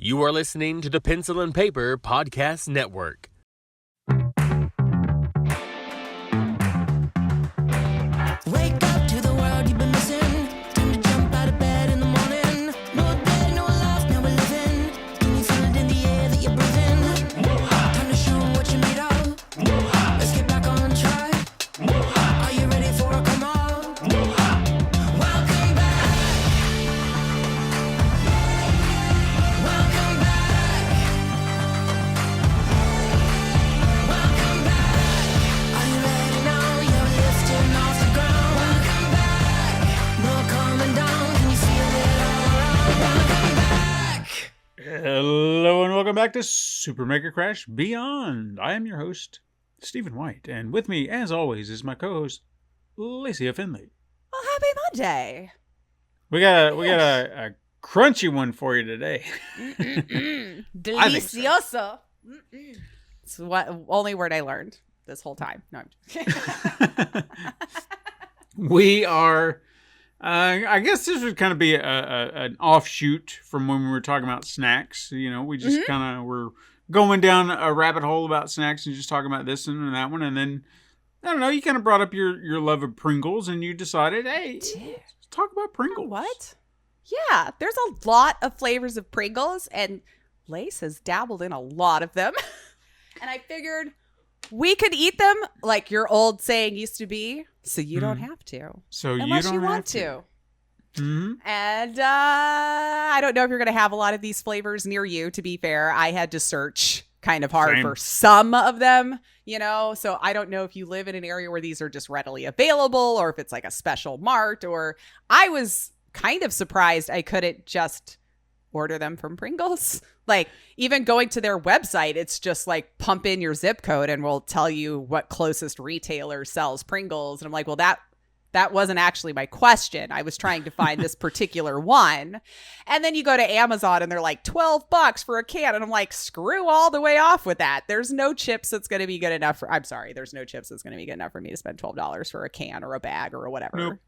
You are listening to the Pencil and Paper Podcast Network. Wake up to the world you've been missing. Time to jump out of bed in the morning. No day, no life, now we're living. Can you feel it in the air that you're breathing? Time to show 'em what you're made of. Let's get back on track. Are you ready for a come on? Welcome back. Welcome back. Welcome back. Are you ready now? You're lifting off the ground. Welcome back. No calming down. Can you feel it all around? Welcome back. Hello and welcome back to Super Mega Crash Beyond. I am your host, Stephen White, and with me, as always, is my co-host, Lacey Finley. Well, happy Monday. We got a crunchy one for you today. I think so. Delicioso. It's what only word I learned this whole time. No, I'm just kidding. We are, I guess this would kind of be an offshoot from when we were talking about snacks. You know, we just kind of were going down a rabbit hole about snacks and just talking about this one and that one. And then, I don't know, you kind of brought up your love of Pringles and you decided, hey, let's talk about Pringles. What? Yeah, there's a lot of flavors of Pringles, and Lace has dabbled in a lot of them. And I figured we could eat them like your old saying used to be, so you don't have to. So Unless you you don't want have to. Mm-hmm. And I don't know if you're going to have a lot of these flavors near you, to be fair. I had to search kind of hard Same. for some of them, you know? So I don't know if you live in an area where these are just readily available or if it's like a special mart, or I was kind of surprised I couldn't just order them from Pringles. Like, even going to their website, it's just like pump in your zip code and we'll tell you what closest retailer sells Pringles. And I'm like, well, that wasn't actually my question. I was trying to find this particular one. And then you go to Amazon and they're like $12 for a can. And I'm like, screw all the way off with that. There's no chips that's going to be good enough for, I'm sorry, there's no chips that's going to be good enough for me to spend $12 for a can or a bag or whatever. Nope.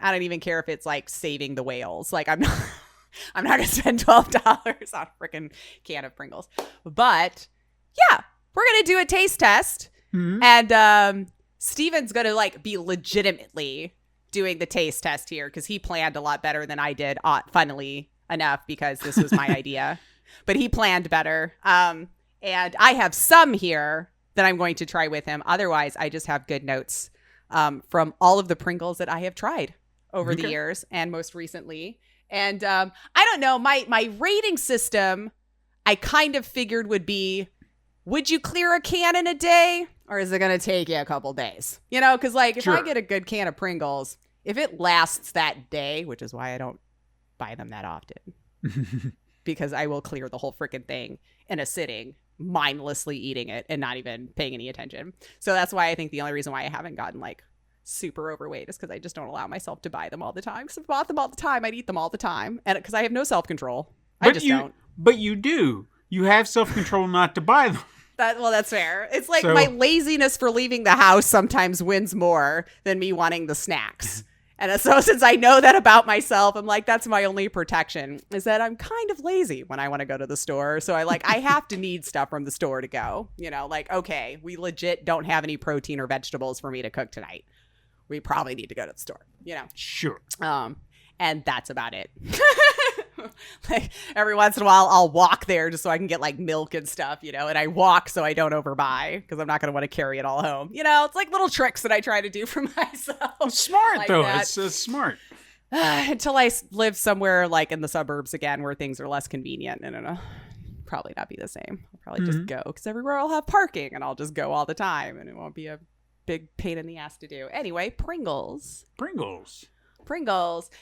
I don't even care if it's like saving the whales. Like, I'm not going to spend $12 on a freaking can of Pringles. But yeah, we're going to do a taste test. Mm-hmm. And Steven's going to like be legitimately doing the taste test here because he planned a lot better than I did, funnily enough, because this was my idea. But he planned better. And I have some here that I'm going to try with him. Otherwise, I just have good notes from all of the Pringles that I have tried over the years and most recently. And I don't know, my rating system, I kind of figured would be, would you clear a can in a day? Or is it going to take you a couple days? You know, because like if Sure. I get a good can of Pringles, if it lasts that day, which is why I don't buy them that often, because I will clear the whole freaking thing in a sitting, mindlessly eating it and not even paying any attention. So that's why I think the only reason why I haven't gotten like super overweight is because I just don't allow myself to buy them all the time. Because if I bought them all the time, I'd eat them all the time. And because I have no self-control. I just don't. But you do. You have self-control not to buy them. That's fair. It's like So- my laziness for leaving the house sometimes wins more than me wanting the snacks. And so since I know that about myself, I'm like, that's my only protection, is that I'm kind of lazy when I want to go to the store. So I have to need stuff from the store to go. You know, like, okay, we legit don't have any protein or vegetables for me to cook tonight. We probably need to go to the store, you know? Sure. And that's about it. Like every once in a while I'll walk there just so I can get like milk and stuff, you know, and I walk so I don't overbuy because I'm not going to want to carry it all home. You know, it's like little tricks that I try to do for myself. Smart, like though. that. It's smart. Until I live somewhere like in the suburbs again where things are less convenient. And probably not be the same. I'll probably just go because everywhere I'll have parking and I'll just go all the time and it won't be a big pain in the ass to do. Anyway, Pringles.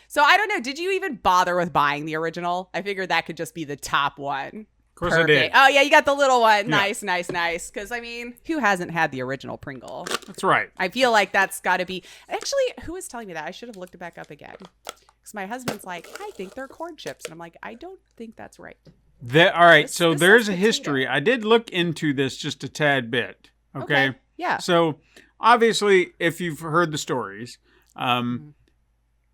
So I don't know. Did you even bother with buying the original? I figured that could just be the top one. Of course I did. Oh, yeah. You got the little one. Yeah. Nice. Because, I mean, who hasn't had the original Pringle? That's right. I feel like that's got to be. Actually, who was telling me that? I should have looked it back up again. Because my husband's like, I think they're corn chips. And I'm like, I don't think that's right. All right. So This there's is a potato. history. I did look into this just a tad bit. Okay. Yeah. So obviously, if you've heard the stories,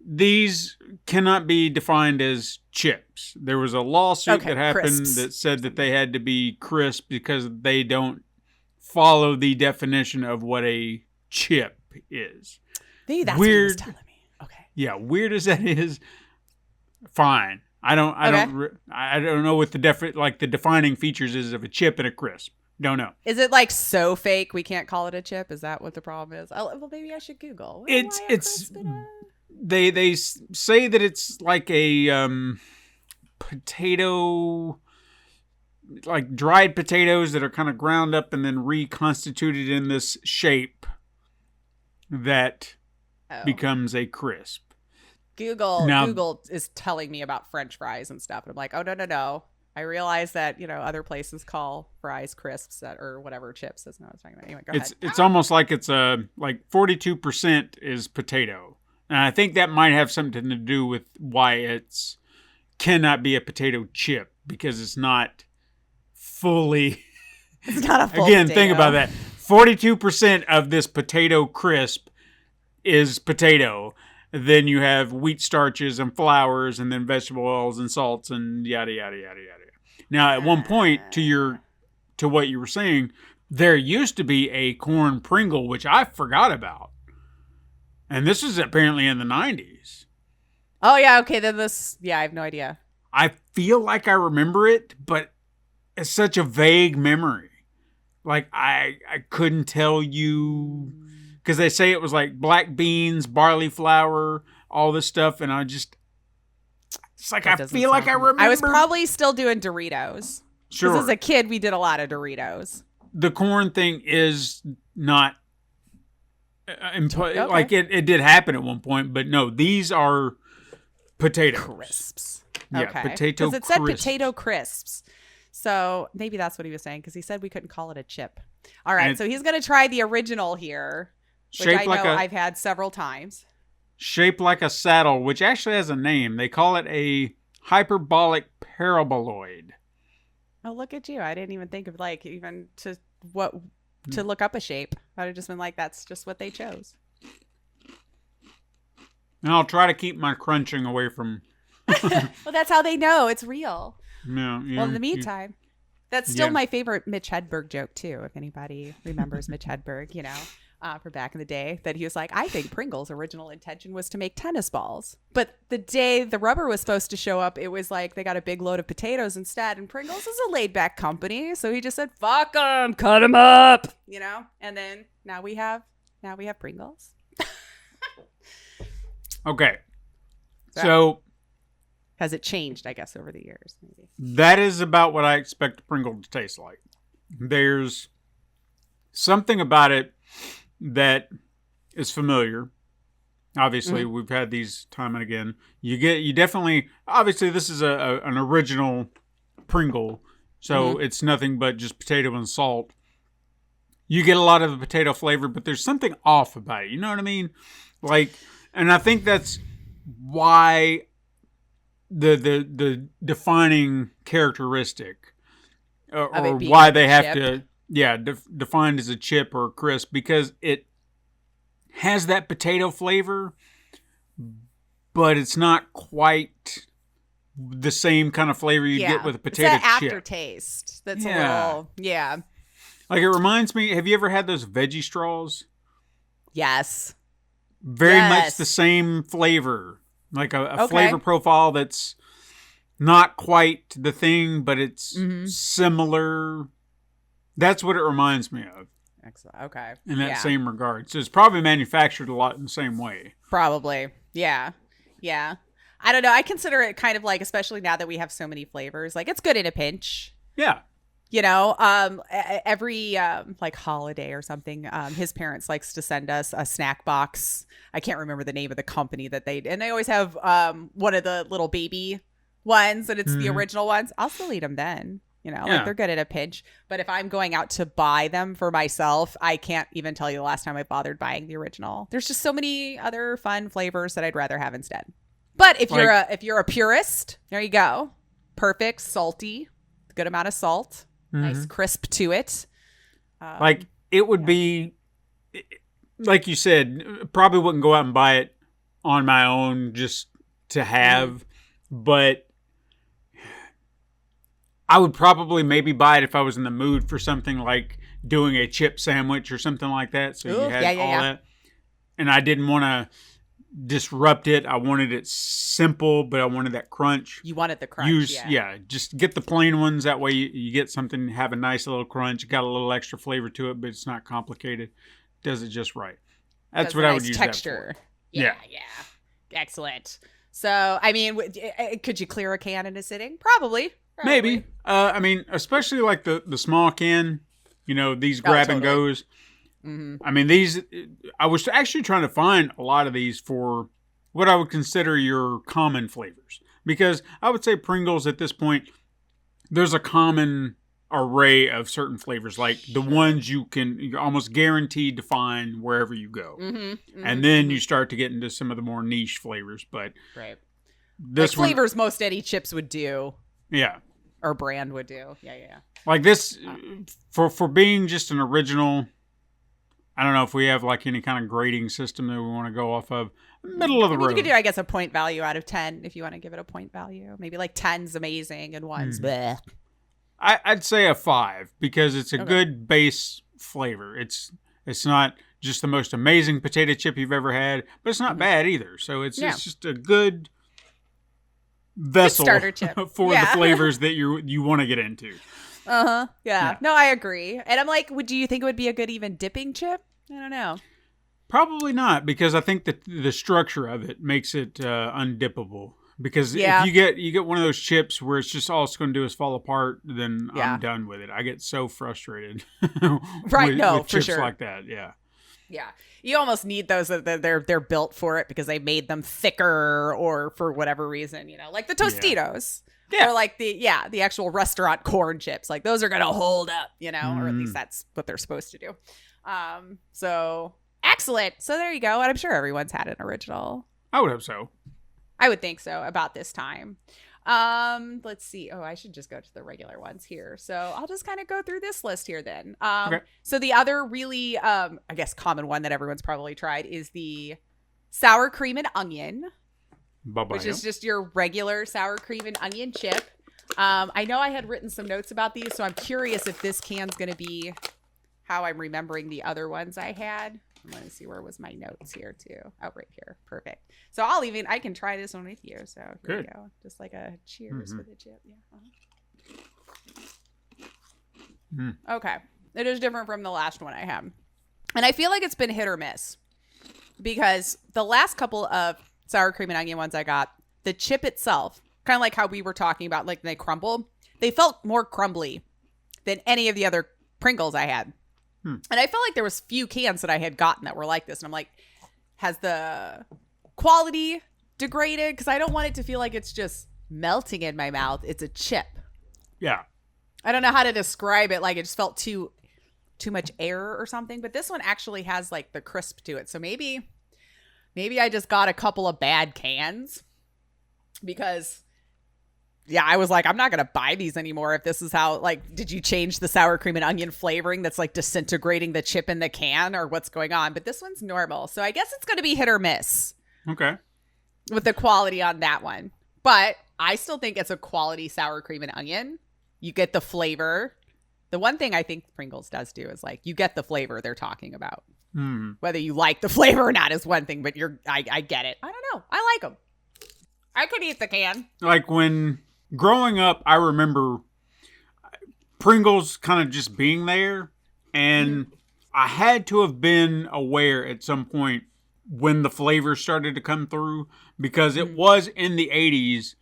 these cannot be defined as chips. There was a lawsuit Okay, that happened crisps. that said that they had to be crisp because they don't follow the definition of what a chip is. Maybe that's what he was telling me. Okay. Yeah, weird as that is, fine. I don't know what the the defining features is of a chip and a crisp. Don't know. Is it like so fake we can't call it a chip? Is that what the problem is? Well, maybe I should Google. It's they say that it's like a potato, like dried potatoes that are kind of ground up and then reconstituted in this shape that becomes a crisp. Google is telling me about French fries and stuff. And I'm like, oh, no. I realize that, other places call fries crisps or whatever chips. That's not what I was talking about. Anyway, go ahead. It's almost like it's like 42% is potato. And I think that might have something to do with why it's cannot be a potato chip, because it's not fully. It's not a full Again, potato. think about that. 42% of this potato crisp is potato. Then you have wheat starches and flours and then vegetable oils and salts and yada, yada, yada, yada. Now, at one point, to what you were saying, there used to be a corn Pringle, which I forgot about. And this is apparently in the 90s. Oh, yeah. Okay. Then I have no idea. I feel like I remember it, but it's such a vague memory. Like, I couldn't tell you, because they say it was like black beans, barley flour, all this stuff, and it's like, I feel like I remember. I was probably still doing Doritos. Sure. Because as a kid, we did a lot of Doritos. The corn thing is not, Okay. like it did happen at one point, but no, these are potatoes. Crisps. Yeah, Okay. potato Because it said crisps. potato crisps. So maybe that's what he was saying, because he said we couldn't call it a chip. All right. So he's going to try the original here, which I know I've had several times. Shaped like a saddle, which actually has a name. They call it a hyperbolic paraboloid. Oh, look at you. I didn't even think of even to look up a shape. I'd have just been like, that's just what they chose. And I'll try to keep my crunching away from. Well, that's how they know it's real. Yeah, Well, in the meantime, that's still my favorite Mitch Hedberg joke, too. If anybody remembers Mitch Hedberg, from back in the day, that he was like, I think Pringle's original intention was to make tennis balls. But the day the rubber was supposed to show up, it was like they got a big load of potatoes instead. And Pringles is a laid back company. So he just said, fuck them, cut them up, and then now we have Pringles. Okay. So has it changed, I guess, over the years? Maybe. That is about what I expect a Pringle to taste like. There's something about it that is familiar. Obviously, we've had these time and again. You definitely, obviously, this is an original Pringle, so it's nothing but just potato and salt. You get a lot of the potato flavor, but there's something off about it. You know what I mean? And I think that's why the defining characteristic, or why they have to, defined as a chip or a crisp, because it has that potato flavor, but it's not quite the same kind of flavor you get with a potato it's that chip. aftertaste. That's a little, Like, it reminds me, have you ever had those veggie straws? Yes. Very much the same flavor. Like a flavor profile that's not quite the thing, but it's similar. That's what it reminds me of. Excellent. Okay. In that same regard. So it's probably manufactured a lot in the same way. Probably. Yeah. Yeah. I don't know. I consider it kind of like, especially now that we have so many flavors, like it's good in a pinch. Yeah. Every like holiday or something, his parents likes to send us a snack box. I can't remember the name of the company and they always have one of the little baby ones, and it's the original ones. I'll still eat them then. Like they're good at a pinch. But if I'm going out to buy them for myself, I can't even tell you the last time I bothered buying the original. There's just so many other fun flavors that I'd rather have instead. But if you're a purist, there you go. Perfect, salty, good amount of salt, nice crisp to it. It would be, like you said, probably wouldn't go out and buy it on my own just to have, but I would probably maybe buy it if I was in the mood for something like doing a chip sandwich or something like that. So you had all that. And I didn't want to disrupt it. I wanted it simple, but I wanted that crunch. You wanted the crunch, Just get the plain ones. That way you get something, have a nice little crunch. Got a little extra flavor to it, but it's not complicated. Does it just right. That's what I would use texture. that for. Yeah. Excellent. So, I mean, could you clear a can in a sitting? Probably. Maybe. I mean, especially like the small can, these grab and goes. Mm-hmm. I mean, these, I was actually trying to find a lot of these for what I would consider your common flavors. Because I would say Pringles at this point, there's a common array of certain flavors, like the ones you're almost guaranteed to find wherever you go. And then you start to get into some of the more niche flavors. But this like flavors most any chips would do. Yeah. Or brand would do. Yeah. Like this, for being just an original, I don't know if we have like any kind of grading system that we want to go off of. Middle of the road. You could do, I guess, a point value out of 10 if you want to give it a point value. Maybe like 10's amazing and 1's bleh. I'd say a 5 because it's a good base flavor. It's not just the most amazing potato chip you've ever had, but it's not bad either. So it's just a good vessel starter chip for the flavors that you want to get into. Yeah. No, I agree. And I'm like, do you think it would be a good even dipping chip? I don't know. Probably not, because I think that the structure of it makes it undippable. Because if you get one of those chips where it's just all it's going to do is fall apart, then I'm done with it. I get so frustrated. With chips like that. Yeah. Yeah. You almost need those that they're built for it because they made them thicker or for whatever reason, like the Tostitos. Or like the actual restaurant corn chips. Like those are going to hold up, or at least that's what they're supposed to do. So excellent. So there you go. And I'm sure everyone's had an original. I would hope so. I would think so about this time. Let's see. Oh, I should just go to the regular ones here. So I'll just kind of go through this list here then. So the other really, I guess, common one that everyone's probably tried is the sour cream and onion. Which is just your regular sour cream and onion chip. I know I had written some notes about these, so I'm curious if this can's going to be how I'm remembering the other ones I had. I'm going to see where was my notes here, too. Oh, right here. Perfect. So I can try this one with you. So here we go. Just like a cheers for the chip. Yeah. Okay. It is different from the last one I had. And I feel like it's been hit or miss. Because the last couple of sour cream and onion ones I got, the chip itself, kind of like how we were talking about, like they crumble, they felt more crumbly than any of the other Pringles I had. And I felt like there was few cans that I had gotten that were like this. And I'm like, has the quality degraded? Because I don't want it to feel like it's just melting in my mouth. It's a chip. Yeah. I don't know how to describe it. Like it just felt too much air or something. But this one actually has like the crisp to it. So maybe I just got a couple of bad cans because, I was like, I'm not going to buy these anymore if this is how, like, did you change the sour cream and onion flavoring that's like disintegrating the chip in the can or what's going on? But this one's normal. So I guess it's going to be hit or miss. Okay. With the quality on that one. But I still think it's a quality sour cream and onion. You get the flavor. The one thing I think Pringles does do is like, you get the flavor they're talking about. Whether you like the flavor or not is one thing, but I get it. I don't know. I like them. I could eat the can. Like when growing up, I remember Pringles kind of just being there, and I had to have been aware at some point when the flavors started to come through, because it was in the 80s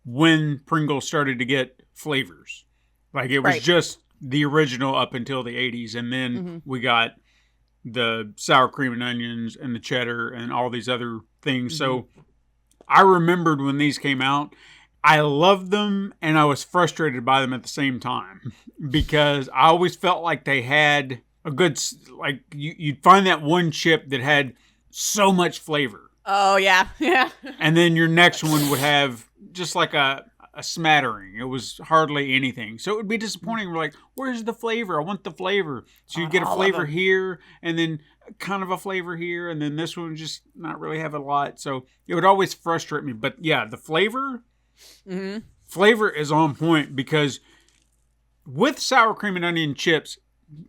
when Pringles started to get flavors. Like it was just the original up until the 80s, and then we got the sour cream and onions and the cheddar and all these other things. So I remembered when these came out, I loved them and I was frustrated by them at the same time because I always felt like they had a good, like you'd find that one chip that had so much flavor. Oh yeah. Yeah. And then your next one would have just like a a smattering. It was hardly anything. So it would be disappointing. We're like, where's the flavor? I want the flavor. So you get a flavor here, and then kind of a flavor here, and then this one just not really have a lot. So it would always frustrate me. But yeah, the flavor is on point, because with sour cream and onion chips,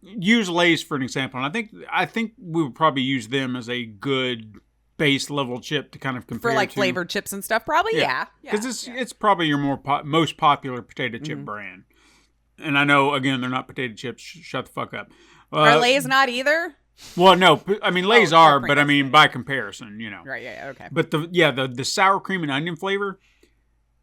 use Lay's for an example. And I think we would probably use them as a good base level chip to kind of compare for like to. flavored chips and stuff. Probably, yeah. Because it's probably your most popular potato chip brand. And I know, again, they're not potato chips. Shut the fuck up. Are Lay's not either? Well, no. I mean, Lay's are, but I mean, by comparison, Right, yeah, okay. But the sour cream and onion flavor,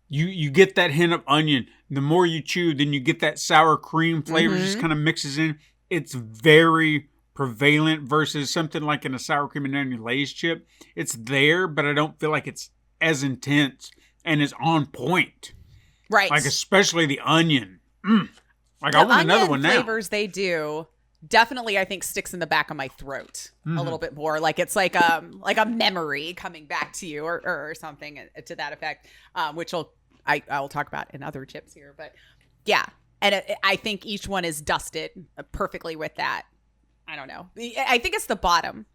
you get that hint of onion. The more you chew, then you get that sour cream flavor just kind of mixes in. It's very prevalent versus something like in a sour cream and onion Lay's chip. It's there, but I don't feel like it's as intense and is on point. Right. Like especially the onion. Like I want another one now. The flavors they do definitely, I think, sticks in the back of my throat a little bit more. Like it's like a memory coming back to you or something to that effect, which I will talk about in other chips here. But yeah, and I think each one is dusted perfectly with that. I don't know. I think it's the bottom.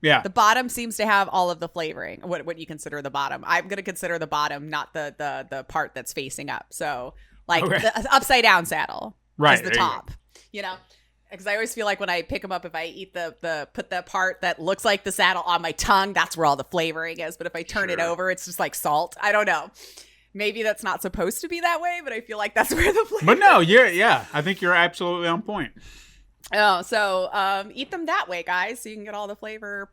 Yeah. The bottom seems to have all of the flavoring. What you consider the bottom? I'm going to consider the bottom, not the part that's facing up. So like the upside down saddle is the top, because I always feel like when I pick them up, if I eat put the part that looks like the saddle on my tongue, that's where all the flavoring is. But if I turn it over, it's just like salt. I don't know. Maybe that's not supposed to be that way, but I feel like that's where the flavor. But no, yeah. I think you're absolutely on point. Oh, so eat them that way, guys, so you can get all the flavor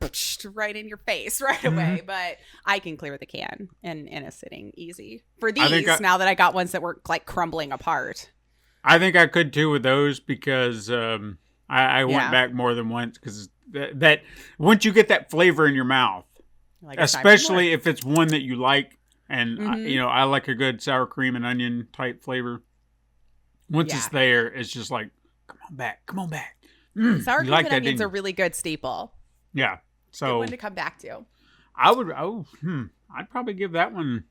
right in your face right away. But I can clear the can in a sitting easy. For these, now that I got ones that were like crumbling apart. I think I could too with those, because I went back more than once, because that once you get that flavor in your mouth, like especially if it's one that you like, and I like a good sour cream and onion type flavor. Once it's there, it's just like, come on back. Sour cream and onions are really good staple. Yeah. So good one to come back to. I'd probably give that one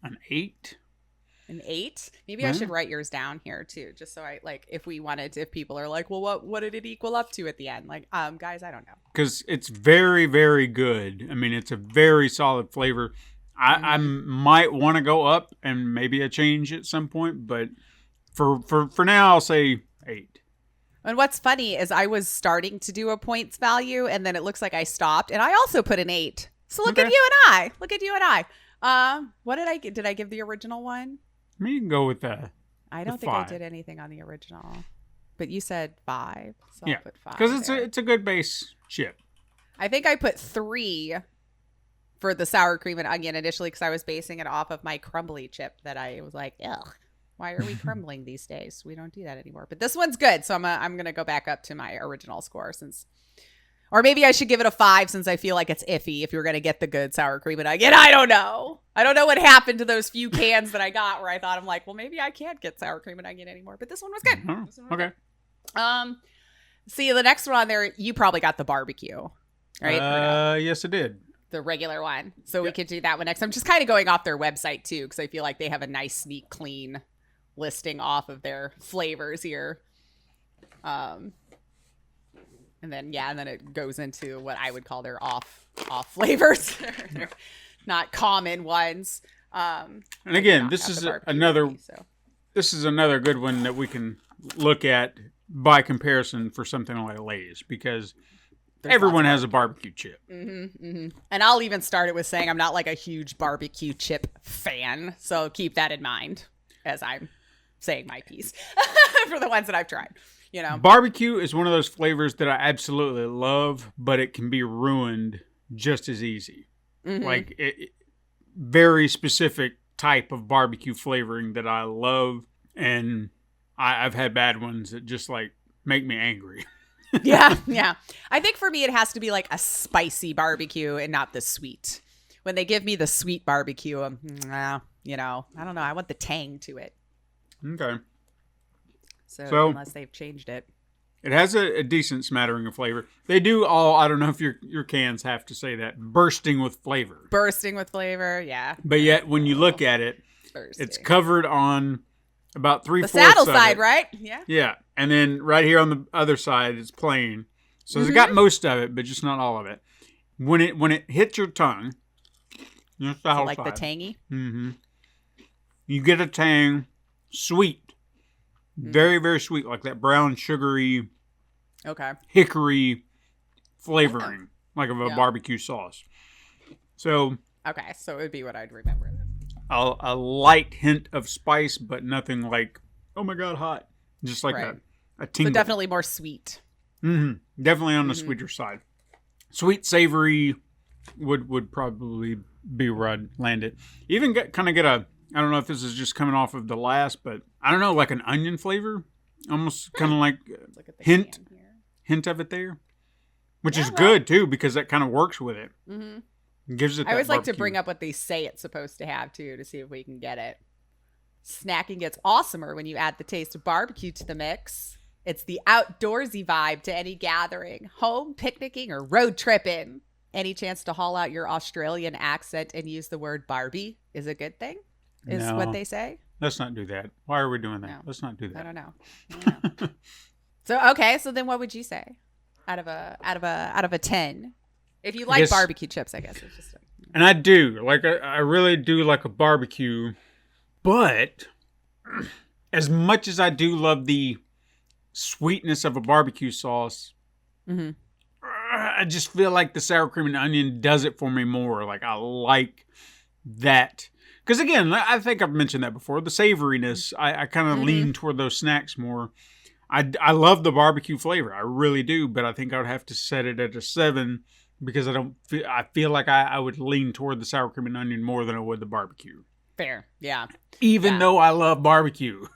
an 8. An 8? Maybe I should write yours down here too, just so I like if people are like, well, what did it equal up to at the end? Like, guys, I don't know. Because it's very, very good. I mean, it's a very solid flavor. I might want to go up and maybe a change at some point, but for now, I'll say 8. And what's funny is I was starting to do a points value, and then it looks like I stopped, and I also put an 8. So look at you and I. What did I get? Did I give the original one? I mean, you can go with that. I don't think 5. I did anything on the original, but you said 5, so I'll put 5. Because it's a good base chip. I think I put 3 for the sour cream and onion initially, because I was basing it off of my crumbly chip that I was like, ugh. Why are we crumbling these days? We don't do that anymore. But this one's good, so I'm gonna go back up to my original score or maybe I should give it a 5 since I feel like it's iffy if you're gonna get the good sour cream and onion. I don't know what happened to those few cans that I got where I thought I'm like, well, maybe I can't get sour cream and onion anymore. But this one was good. Okay. Good. See, the next one on there, you probably got the barbecue, right? Yes, I did. The regular one, so we could do that one next. I'm just kind of going off their website too, because I feel like they have a nice, neat, clean listing off of their flavors here. And then it goes into what I would call their off flavors. They're not common ones. And again, this is another good one that we can look at by comparison for something like Lay's, because everyone has a barbecue chip. And I'll even start it with saying I'm not like a huge barbecue chip fan, so keep that in mind as I'm saying my piece for the ones that I've tried. Barbecue is one of those flavors that I absolutely love, but it can be ruined just as easy. Like very specific type of barbecue flavoring that I love, and I've had bad ones that just like make me angry. Yeah. I think for me it has to be like a spicy barbecue and not the sweet. When they give me the sweet barbecue, I don't know. I want the tang to it. Okay. So unless they've changed it. It has a decent smattering of flavor. They do all, I don't know if your cans have to say that, bursting with flavor. Bursting with flavor, yeah. But yet, when you look at it, thirsty. It's covered on about the 3/4 saddle of side, it. right? Yeah. Yeah, and then right here on the other side is plain. So it's got most of it, but just not all of it. When it hits your tongue, just the So whole like the side. tangy. Mm-hmm. You get a tang, sweet, very very sweet, like that brown sugary Okay. hickory flavoring, like of a Yeah. barbecue sauce. So Okay. So it would be what I'd remember. a light hint of spice, but nothing like, oh my god, hot. Just like Right. a tingle. So definitely more sweet. Definitely on the sweeter side. Sweet, savory would probably be where I'd land it. Even kind of get a, I don't know if this is just coming off of the last, but I don't know, like an onion flavor. Almost kind of like Look at the hint can here. hint of it there. Which is well- good too, because that kind of works with it. Gives it that I always like to barbecue. bring up what they say it's supposed to have too, to see if we can get it. Snacking gets awesomer when you add the taste of barbecue to the mix. It's the outdoorsy vibe to any gathering, home, picnicking, or road tripping. Any chance to haul out your Australian accent and use the word Barbie is a good thing, is No. what they say. Let's not do that. Why are we doing that? No. Let's not do I that. don't know. So okay, so then what would you say out of a 10? If you like guess- barbecue chips, I guess it's just And I do. Like, I really do like a barbecue. But as much as I do love the sweetness of a barbecue sauce, I just feel like the sour cream and onion does it for me more. Like, I like that. Because, again, I think I've mentioned that before. The savoriness, I kind of lean toward those snacks more. I love the barbecue flavor. I really do. But I think I would have to set it at a 7 because I feel like I would lean toward the sour cream and onion more than I would the barbecue. fair. Yeah. Even though I love barbecue.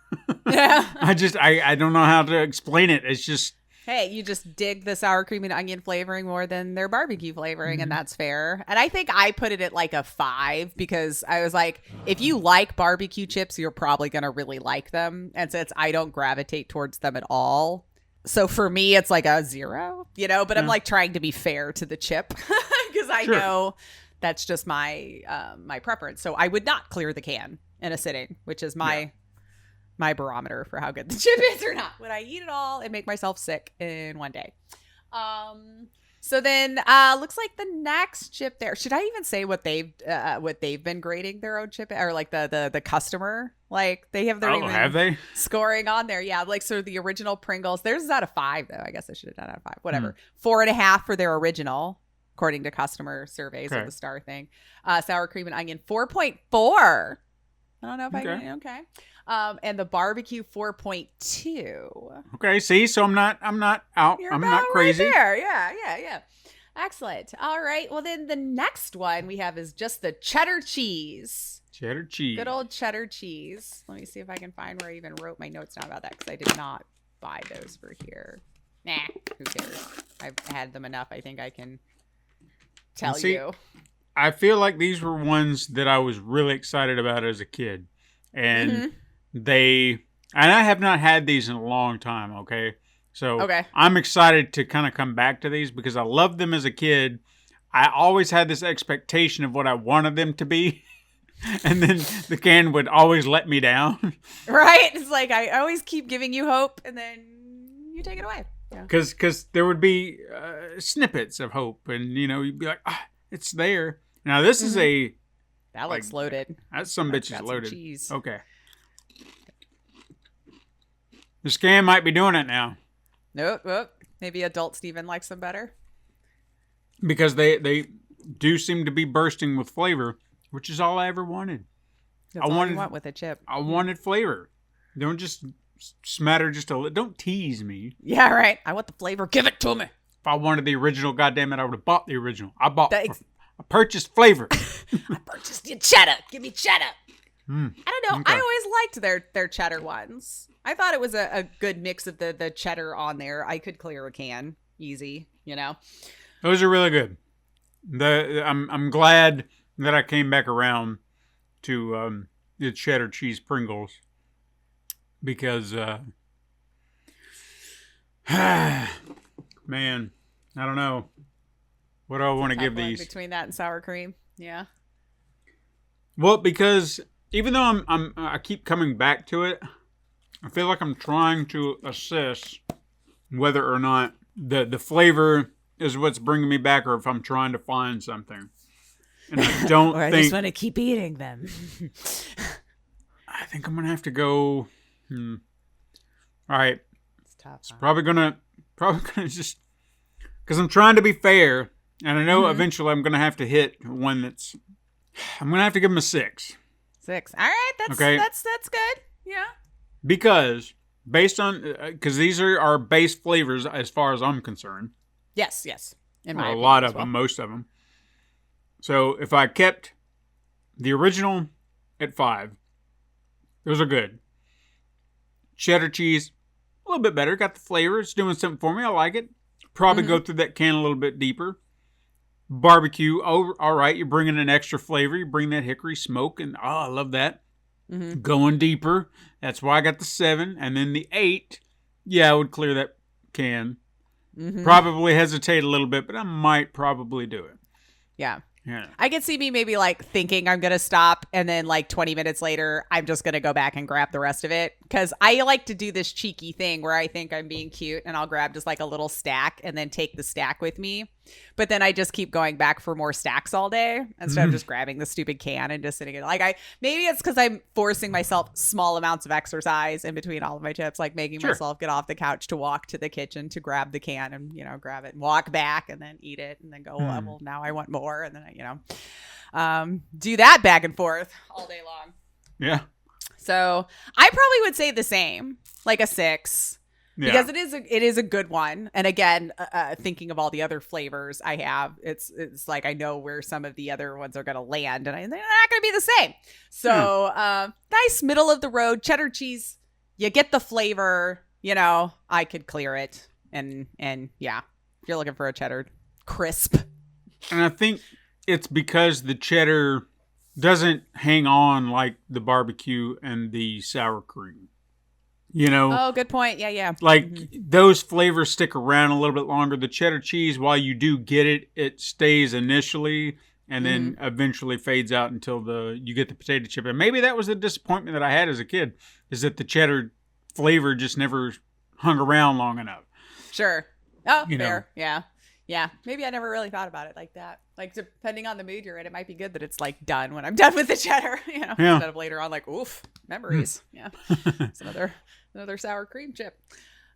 I don't know how to explain it. It's just, Hey, you just dig the sour cream and onion flavoring more than their barbecue flavoring, and that's fair. And I think I put it at like a 5 because I was like, if you like barbecue chips, you're probably going to really like them. And since I don't gravitate towards them at all, so for me, it's like a 0, but I'm like trying to be fair to the chip because I know that's just my my preference. So I would not clear the can in a sitting, which is my barometer for how good the chip is or not. Would I eat it all and make myself sick in one day? So then looks like the next chip there. Should I even say what they've been grading their own chip, or like the customer? Like they have their have they? scoring on there. Yeah, like so the original Pringles. Theirs is out of 5 though. I guess I should have done out of 5. Whatever. 4.5 for their original, according to customer surveys of the star thing. Sour cream and onion 4.4. I don't know if I can. Okay. And the barbecue 4.2. Okay, see, so I'm not out. You're I'm about not crazy. Right there. Yeah. Excellent. All right. Well, then the next one we have is just the cheddar cheese. Cheddar cheese. Good old cheddar cheese. Let me see if I can find where I even wrote my notes down about that because I did not buy those for here. Nah, who cares? I've had them enough. I think I can tell you. I feel like these were ones that I was really excited about as a kid. And and I have not had these in a long time, okay? So I'm excited to kind of come back to these because I loved them as a kid. I always had this expectation of what I wanted them to be. And then the can would always let me down. Right? It's like I always keep giving you hope and then you take it away. Because there would be snippets of hope and, you'd be like, it's there. Now, this is a... That looks loaded. That some bitch is loaded. Cheese. Okay. The scan might be doing it now. Nope. Maybe adult Steven likes them better. Because they do seem to be bursting with flavor, which is all I ever wanted. That's all you want with a chip. I wanted flavor. Don't just smatter just a little. Don't tease me. Yeah, right. I want the flavor. Give it to me. If I wanted the original, goddammit, I would have bought the original. I purchased flavor. I purchased your cheddar. Give me cheddar. I don't know. Okay. I always liked their cheddar ones. I thought it was a good mix of the cheddar on there. I could clear a can easy, Those are really good. I'm glad that I came back around to the cheddar cheese Pringles because man, I don't know. What do I want to give Tough one these? between that and sour cream? Yeah. Well, because even though I keep coming back to it, I feel like I'm trying to assess whether or not the flavor is what's bringing me back, or if I'm trying to find something. And I don't Or I think just want to keep eating them. I think I'm gonna have to go. All right, It's tough. Huh? probably gonna just because I'm trying to be fair, and I know eventually I'm gonna have to hit one that's. I'm gonna have to give him a 6. 6. All right, that's Okay. that's good. Yeah. Because based on because these are our base flavors as far as I'm concerned. Yes. In my A opinion lot as of well. them, most of them. So if I kept the original at 5, those are good. Cheddar cheese, a little bit better. Got the flavor. It's doing something for me. I like it. Probably go through that can a little bit deeper. Barbecue, oh, all right. You're bringing an extra flavor. You bring that hickory smoke, and I love that. Going deeper. That's why I got the 7. And then the 8, yeah, I would clear that can. Probably hesitate a little bit, but I might probably do it. Yeah. Yeah. I could see me maybe like thinking I'm going to stop, and then like 20 minutes later, I'm just going to go back and grab the rest of it. Because I like to do this cheeky thing where I think I'm being cute and I'll grab just like a little stack and then take the stack with me. But then I just keep going back for more stacks all day instead of just grabbing the stupid can and just sitting in. Like maybe it's because I'm forcing myself small amounts of exercise in between all of my chips, like making myself get off the couch to walk to the kitchen to grab the can and, grab it and walk back and then eat it and then go, well, now I want more. And then, do that back and forth all day long. Yeah. So I probably would say the same, like a 6. Yeah. Because it is a good one, and again, thinking of all the other flavors I have, it's like I know where some of the other ones are going to land, and they're not going to be the same. So nice middle of the road cheddar cheese. You get the flavor. I could clear it, and yeah, if you're looking for a cheddar crisp. And I think it's because the cheddar doesn't hang on like the barbecue and the sour cream. Oh, good point. Yeah. Like those flavors stick around a little bit longer. The cheddar cheese, while you do get it, it stays initially and then eventually fades out until you get the potato chip. And maybe that was the disappointment that I had as a kid, is that the cheddar flavor just never hung around long enough. Sure. Oh, You fair. Yeah. Maybe I never really thought about it like that. Like depending on the mood you're in, it might be good that it's like done when I'm done with the cheddar, instead of later on like, oof, memories. Yeah. It's another sour cream chip.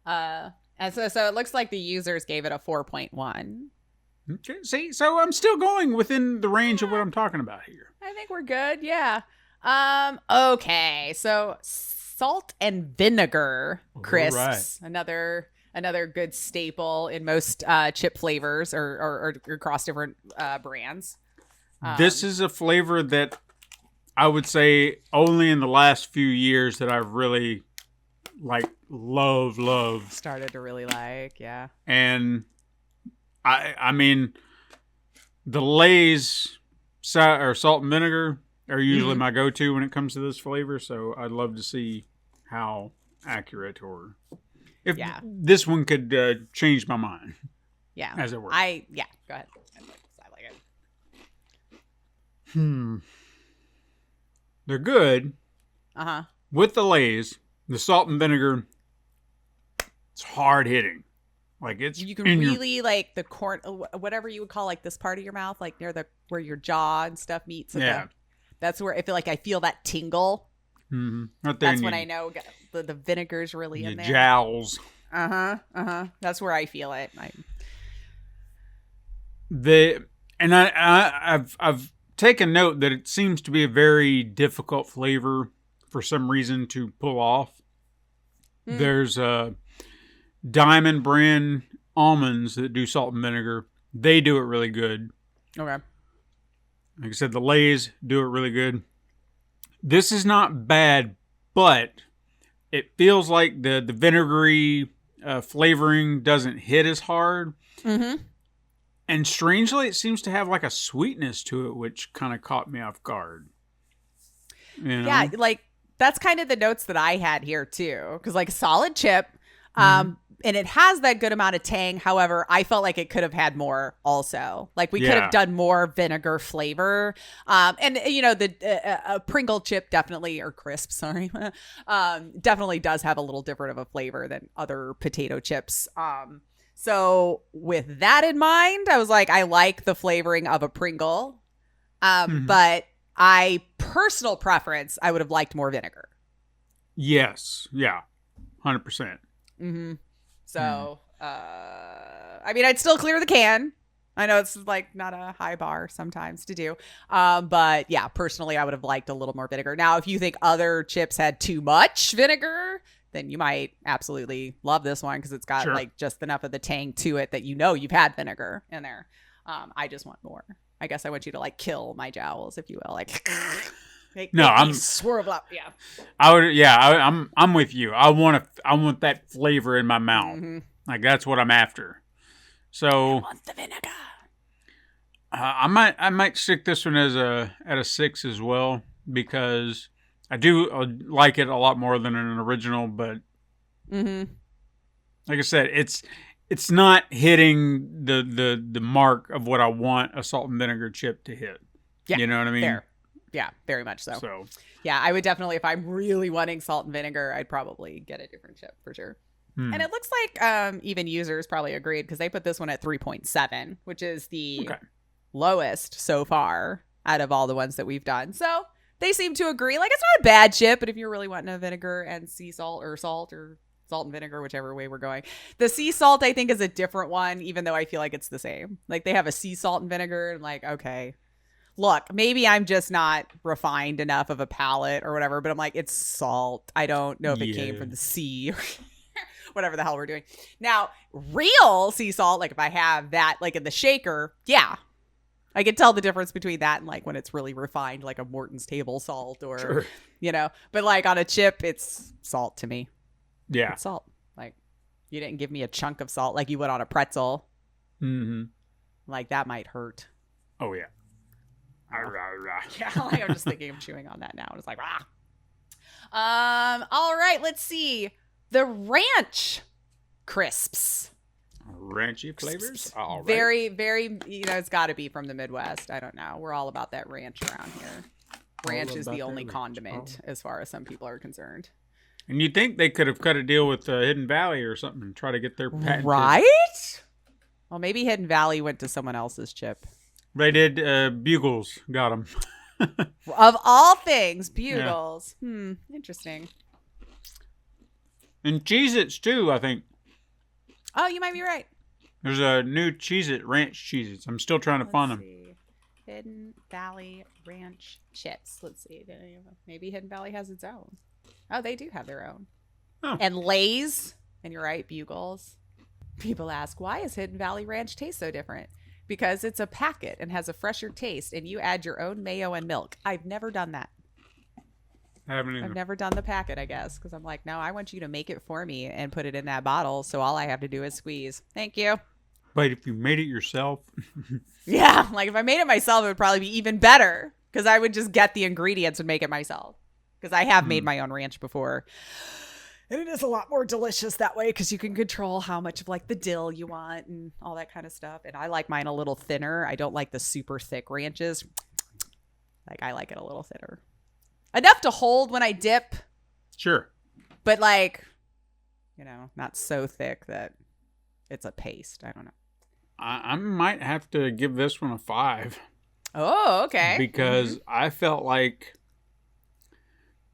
And so it looks like the users gave it a 4.1. Okay. See, so I'm still going within the range of what I'm talking about here. I think we're good. Yeah. Okay. So salt and vinegar crisps, another good staple in most chip flavors or across different brands. This is a flavor that I would say only in the last few years that I've really love. Started to really like, yeah. And I mean, the Lay's or salt and vinegar are usually my go-to when it comes to this flavor. So I'd love to see how accurate or if this one could change my mind. Yeah. As it were. Go ahead. I like it. They're good. With the Lay's, the salt and vinegar, it's hard hitting. Like you can really like the corn, whatever you would call like this part of your mouth, like near where your jaw and stuff meets. That's where I feel that tingle. Right there. That's when I know the vinegar's really in there. Jowls. That's where I feel it. I've taken note that it seems to be a very difficult flavor for some reason to pull off. There's Diamond brand almonds that do salt and vinegar. They do it really good. Okay. Like I said, the Lay's do it really good. This is not bad, but it feels like the vinegary flavoring doesn't hit as hard. And strangely, it seems to have like a sweetness to it, which kind of caught me off guard. Yeah, like that's kind of the notes that I had here too. Because like solid chip, and and it has that good amount of tang. However, I felt like it could have had more also. Like we could Yeah. have done more vinegar flavor. And you know, the Pringle chip definitely, or crisp, sorry, definitely does have a little different of a flavor than other potato chips. So with that in mind, I was like, I like the flavoring of a Pringle. But personal preference, I would have liked more vinegar. Yes. Yeah. 100%. So, I mean, I'd still clear the can. I know it's like not a high bar sometimes to do. But yeah, personally, I would have liked a little more vinegar. Now, if you think other chips had too much vinegar, then you might absolutely love this one because it's got like just enough of the tang to it that you know you've had vinegar in there. I just want more. I guess I want you to like kill my jowls, if you will. Like, I'm swerve up. Yeah. I'm with you. I want that flavor in my mouth. Like that's what I'm after. So I want the vinegar. I might stick this one at a 6 as well because I do like it a lot more than an original, but like I said, it's not hitting the mark of what I want a salt and vinegar chip to hit. Yeah, you know what I mean? Fair. Yeah, very much so. Yeah, I would definitely, if I'm really wanting salt and vinegar, I'd probably get a different chip for sure. And it looks like even users probably agreed because they put this one at 3.7, which is the lowest so far out of all the ones that we've done. So they seem to agree. Like, it's not a bad chip, but if you're really wanting a vinegar and sea salt or salt and vinegar, whichever way we're going. The sea salt, I think, is a different one, even though I feel like it's the same. Like, they have a sea salt and vinegar, and like, okay. Look, maybe I'm just not refined enough of a palate or whatever, but I'm like, it's salt. I don't know if it came from the sea or whatever the hell we're doing. Now, real sea salt, like if I have that like in the shaker, yeah. I can tell the difference between that and like when it's really refined, like a Morton's table salt or, you know, but like on a chip, it's salt to me. Yeah. It's salt. Like you didn't give me a chunk of salt like you would on a pretzel. Like that might hurt. Oh, yeah. Yeah, like I'm just thinking of chewing on that now. It's like, all right, let's see. The ranch crisps. Ranchy flavors? All right. Very, very, you know, it's got to be from the Midwest. I don't know. We're all about that ranch around here. Ranch is the only condiment as far as some people are concerned. And you'd think they could have cut a deal with Hidden Valley or something and try to get their patent. Right? Well, maybe Hidden Valley went to someone else's chip. They did. Bugles got them. Of all things, Bugles. Yeah. Interesting. And Cheez-Its, too, I think. Oh, you might be right. There's a new Cheez-It, Ranch Cheez-Its. I'm still trying to find them. Hidden Valley Ranch Chips. Let's see. Maybe Hidden Valley has its own. Oh, they do have their own. Oh. And Lay's. And you're right, Bugles. People ask, why is Hidden Valley Ranch taste so different? Because it's a packet and has a fresher taste, and you add your own mayo and milk. I've never done that. I haven't either. I've never done the packet, I guess, because I'm like, no, I want you to make it for me and put it in that bottle, so all I have to do is squeeze. Thank you. But if you made it yourself. Yeah, like if I made it myself, it would probably be even better, because I would just get the ingredients and make it myself. Because I have made my own ranch before. And it is a lot more delicious that way because you can control how much of like the dill you want and all that kind of stuff. And I like mine a little thinner. I don't like the super thick ranches. Like I like it a little thinner. Enough to hold when I dip. Sure. But like, you know, not so thick that it's a paste. I don't know. I might have to give this one a 5. Oh, okay. Because I felt like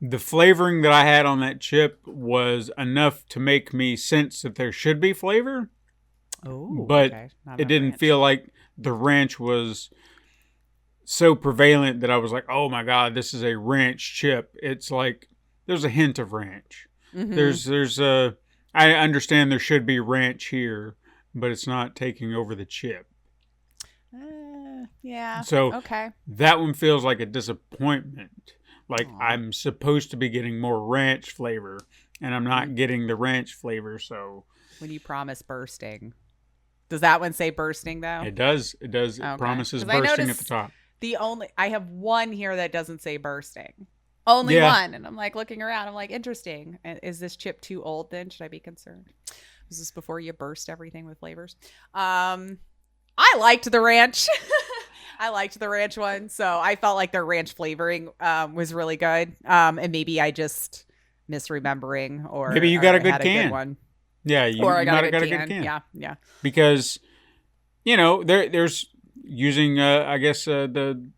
the flavoring that I had on that chip was enough to make me sense that there should be flavor. Oh, but okay. it didn't feel like the ranch was so prevalent that I was like, oh my God, this is a ranch chip. It's like, there's a hint of ranch. I understand there should be ranch here, but it's not taking over the chip. Yeah. So okay. That one feels like a disappointment. Like I'm supposed to be getting more ranch flavor, and I'm not getting the ranch flavor. So when you promise bursting, does that one say bursting though? It does. It does. It promises bursting at the top. I have one here that doesn't say bursting. Only one, and I'm like looking around. I'm like, interesting. Is this chip too old? Then should I be concerned? Was this before you burst everything with flavors? I liked the ranch. I liked the ranch one, so I felt like their ranch flavoring was really good. And maybe I just misremembering, or maybe you got a good had can. good one. Yeah, you Or I might got have a got good a good can. can. Yeah. Because, there's using, I guess, the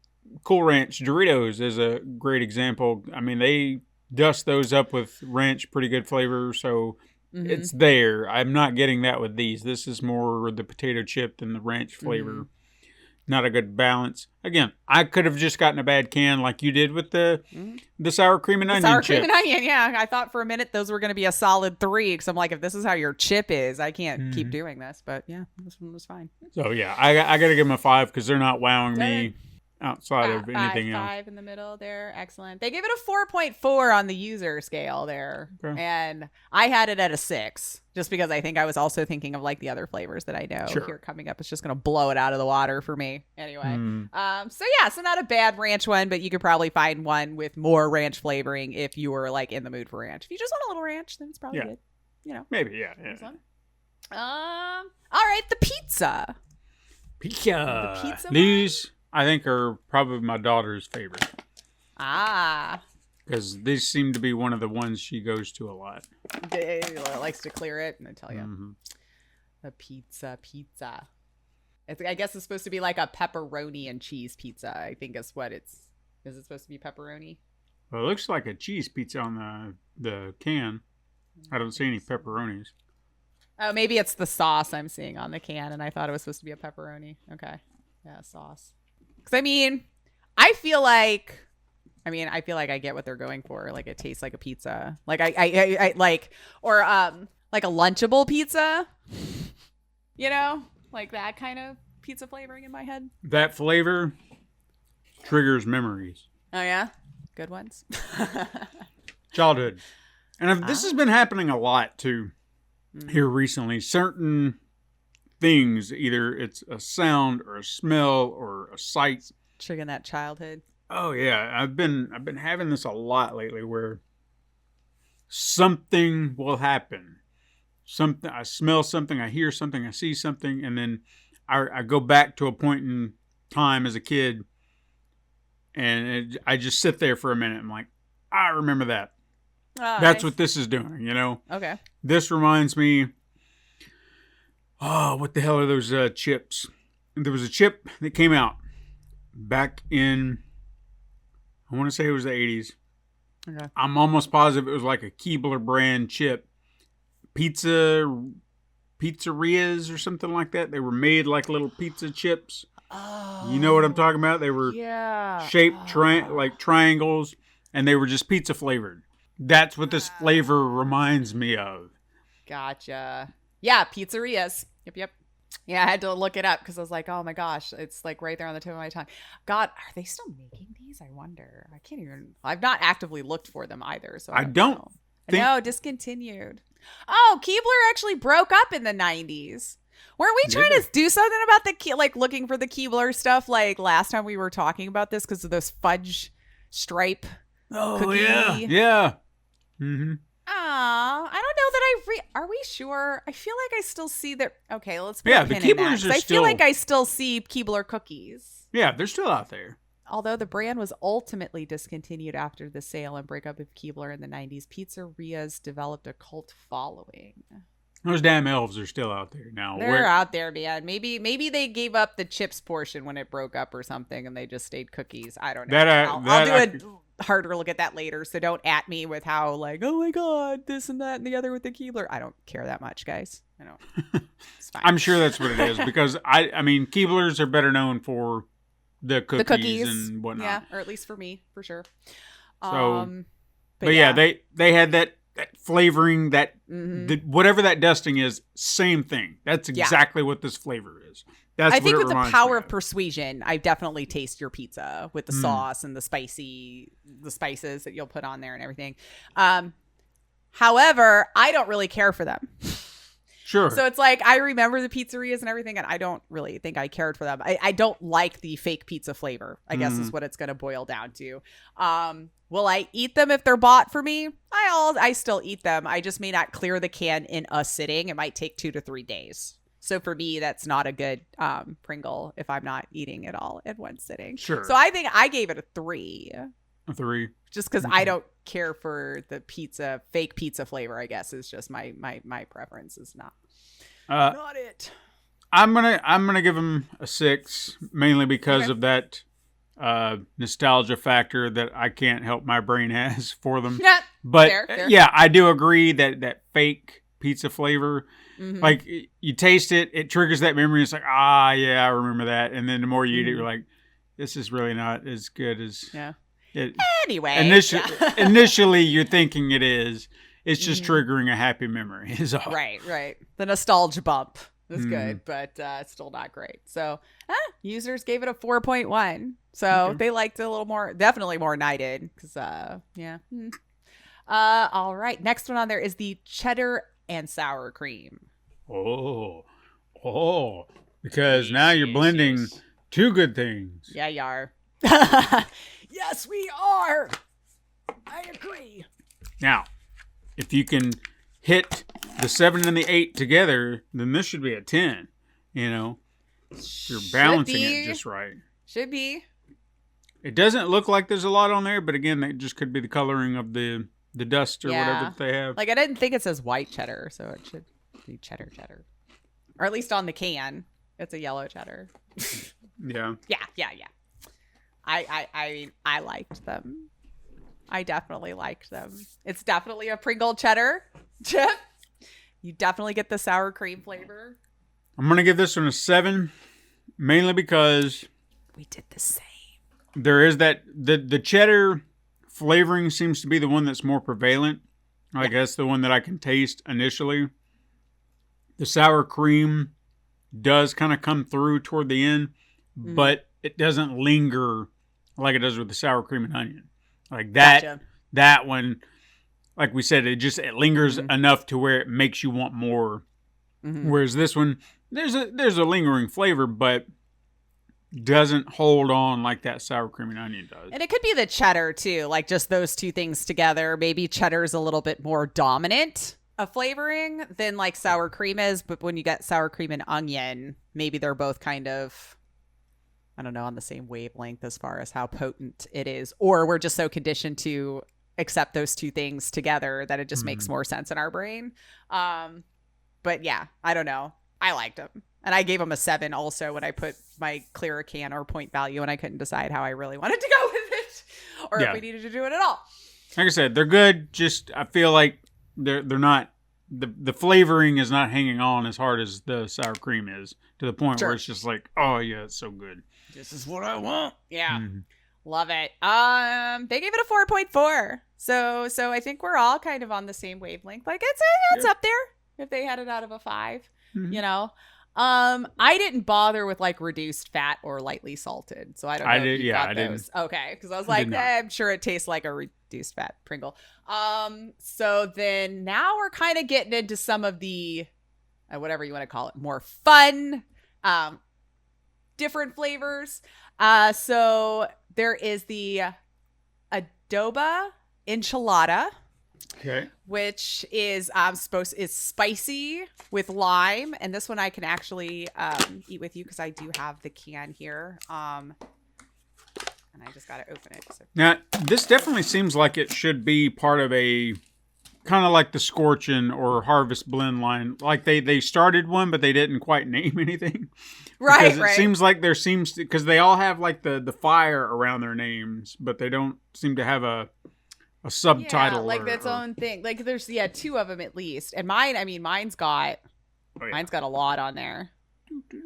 Cool Ranch Doritos is a great example. I mean, they dust those up with ranch, pretty good flavor, so it's there. I'm not getting that with these. This is more the potato chip than the ranch flavor. Not a good balance. Again, I could have just gotten a bad can like you did with the sour cream and onion Sour chips. cream and onion, yeah. I thought for a minute those were going to be a solid 3 because I'm like, if this is how your chip is, I can't keep doing this. But yeah, this one was fine. So yeah, I got to give them a 5 because they're not wowing me outside of anything else. 5 in the middle there. Excellent. They gave it a 4.4 on the user scale there. Okay. And I had it at a 6 just because I think I was also thinking of like the other flavors that I know here coming up. It's just going to blow it out of the water for me anyway. So not a bad ranch one, but you could probably find one with more ranch flavoring if you were like in the mood for ranch. If you just want a little ranch, then it's probably good. Maybe, yeah. All right, the pizza. Pizza. The pizza These, I think, are probably my daughter's favorite. Because these seem to be one of the ones she goes to a lot. Likes to clear it, and I tell you. The pizza. I guess it's supposed to be like a pepperoni and cheese pizza, I think is what it's... Is it supposed to be pepperoni? Well, it looks like a cheese pizza on the can. I don't see any pepperonis. Oh, maybe it's the sauce I'm seeing on the can, and I thought it was supposed to be a pepperoni. Okay. Yeah, sauce. Because, I feel like I get what they're going for. Like, it tastes like a pizza. Like, I like, or, like a Lunchable pizza. Like that kind of pizza flavoring in my head. That flavor triggers memories. Oh, yeah? Good ones. Childhood. And this has been happening a lot, too, here recently. Certain things, either it's a sound or a smell or a sight. Triggering that childhood. Oh, yeah. I've been having this a lot lately where something will happen. I smell something, I hear something, I see something, and then I go back to a point in time as a kid, and I just sit there for a minute. I'm like, I remember that. Oh, That's nice. what this is doing, Okay. This reminds me, what the hell are those chips? There was a chip that came out back in, I want to say it was the 80s. Okay. I'm almost positive it was like a Keebler brand chip. Pizzerias or something like that. They were made like little pizza chips. Oh. You know what I'm talking about? They were shaped like triangles, and they were just pizza flavored. That's what this flavor reminds me of. Gotcha. Yeah, pizzerias. Yep. Yeah, I had to look it up because I was like, oh my gosh, it's like right there on the tip of my tongue. God, are they still making these? I wonder. I've not actively looked for them either. So I don't know. No, discontinued. Oh, Keebler actually broke up in the 90s. Weren't we trying to do something about looking for the Keebler stuff like last time we were talking about this because of those fudge stripe cookie? Yeah. Mm-hmm. I don't know that are we sure? I feel like I still see that. Okay, let's put Yeah, a the pin in that, Keeblers 'cause are I still... feel like I still see Keebler cookies. Yeah, they're still out there. Although the brand was ultimately discontinued after the sale and breakup of Keebler in the 90s, pizzerias developed a cult following. Those damn elves are still out there now. They're out there, man. Maybe they gave up the chips portion when it broke up or something, and they just stayed cookies. I don't know. I'll do a harder look at that later, so don't at me with how like, oh my god, this and that and the other with the Keebler. I don't care that much, guys. I don't. It's fine. I'm sure that's what it is because I mean Keeblers are better known for the cookies and whatnot. Yeah, or at least for me, for sure. So, but yeah, they had that flavoring, that whatever that dusting is, same thing. That's exactly what this flavor is. That's I think with the power of of persuasion, I definitely taste your pizza with the sauce and the spices that you'll put on there and everything. However, I don't really care for them. Sure. So it's like, I remember the pizzerias and everything, and I don't really think I cared for them. I don't like the fake pizza flavor, I guess is what it's going to boil down to. Will I eat them if they're bought for me? I still eat them. I just may not clear the can in a sitting. It might take 2 to 3 days. So for me, that's not a good Pringle if I'm not eating it all in one sitting. Sure. So I think I gave it a 3. A 3. Just because I don't care for the fake pizza flavor, I guess, is just my preference is not it. I'm gonna give them a 6, mainly because of that nostalgia factor that I can't help my brain has for them. Yeah, but fair. Yeah, I do agree that fake pizza flavor, like you taste it, it triggers that memory. It's like, yeah, I remember that. And then the more you eat it, you're like, this is really not as good as Anyway, initially you're thinking it is. It's just triggering a happy memory is all. Right. The nostalgia bump is good, but it's still not great. So users gave it a 4.1. So they liked it a little more, definitely more knighted. Because all right. Next one on there is the cheddar and sour cream. Because now you're blending two good things. Yeah, you are. Yes, we are. I agree. Now, if you can hit the 7 and the 8 together, then this should be a 10. You know, if you're balancing it just right. Should be. It doesn't look like there's a lot on there, but again, that just could be the coloring of the dust or whatever that they have. Like, I didn't think it says white cheddar, so it should be cheddar. Or at least on the can, it's a yellow cheddar. Yeah. Yeah. I liked them. I definitely liked them. It's definitely a Pringle cheddar chip. You definitely get the sour cream flavor. I'm going to give this one a 7, mainly because we did the same. There is that the cheddar flavoring seems to be the one that's more prevalent. I guess the one that I can taste initially. The sour cream does kind of come through toward the end, but it doesn't linger like it does with the sour cream and onion. Like that one, like we said, it lingers enough to where it makes you want more. Whereas this one, there's a lingering flavor, but doesn't hold on like that sour cream and onion does. And it could be the cheddar too, like just those two things together. Maybe cheddar's a little bit more dominant of flavoring than like sour cream is, but when you get sour cream and onion, maybe they're both kind of, I don't know, on the same wavelength as far as how potent it is. Or we're just so conditioned to accept those two things together that it just makes more sense in our brain. But yeah, I don't know. I liked them. And I gave them a 7 also when I put my clear can or point value and I couldn't decide how I really wanted to go with it or if we needed to do it at all. Like I said, they're good. Just I feel like they're not the flavoring is not hanging on as hard as the sour cream is, to the point where it's just like, oh yeah, it's so good. This is what I want. Yeah. Love it. They gave it a 4.4. So I think we're all kind of on the same wavelength. Like it's up there if they had it out of a 5, you know. I didn't bother with like reduced fat or lightly salted, so I don't know. I didn't. Okay, because I was like, I'm sure it tastes like a reduced fat Pringle. So then now we're kind of getting into some of the, whatever you want to call it, more fun, different flavors. So there is the adobo enchilada. Okay. Which is is spicy with lime, and this one I can actually eat with you because I do have the can here. And I just gotta open it. So. Now this definitely seems like it should be part of a kind of like the Scorchin or Harvest blend line. Like they started one, but they didn't quite name anything. Right. It seems like because they all have like the fire around their names, but they don't seem to have a subtitle, like its own thing. Like there's 2 of them at least, and mine's got a lot on there.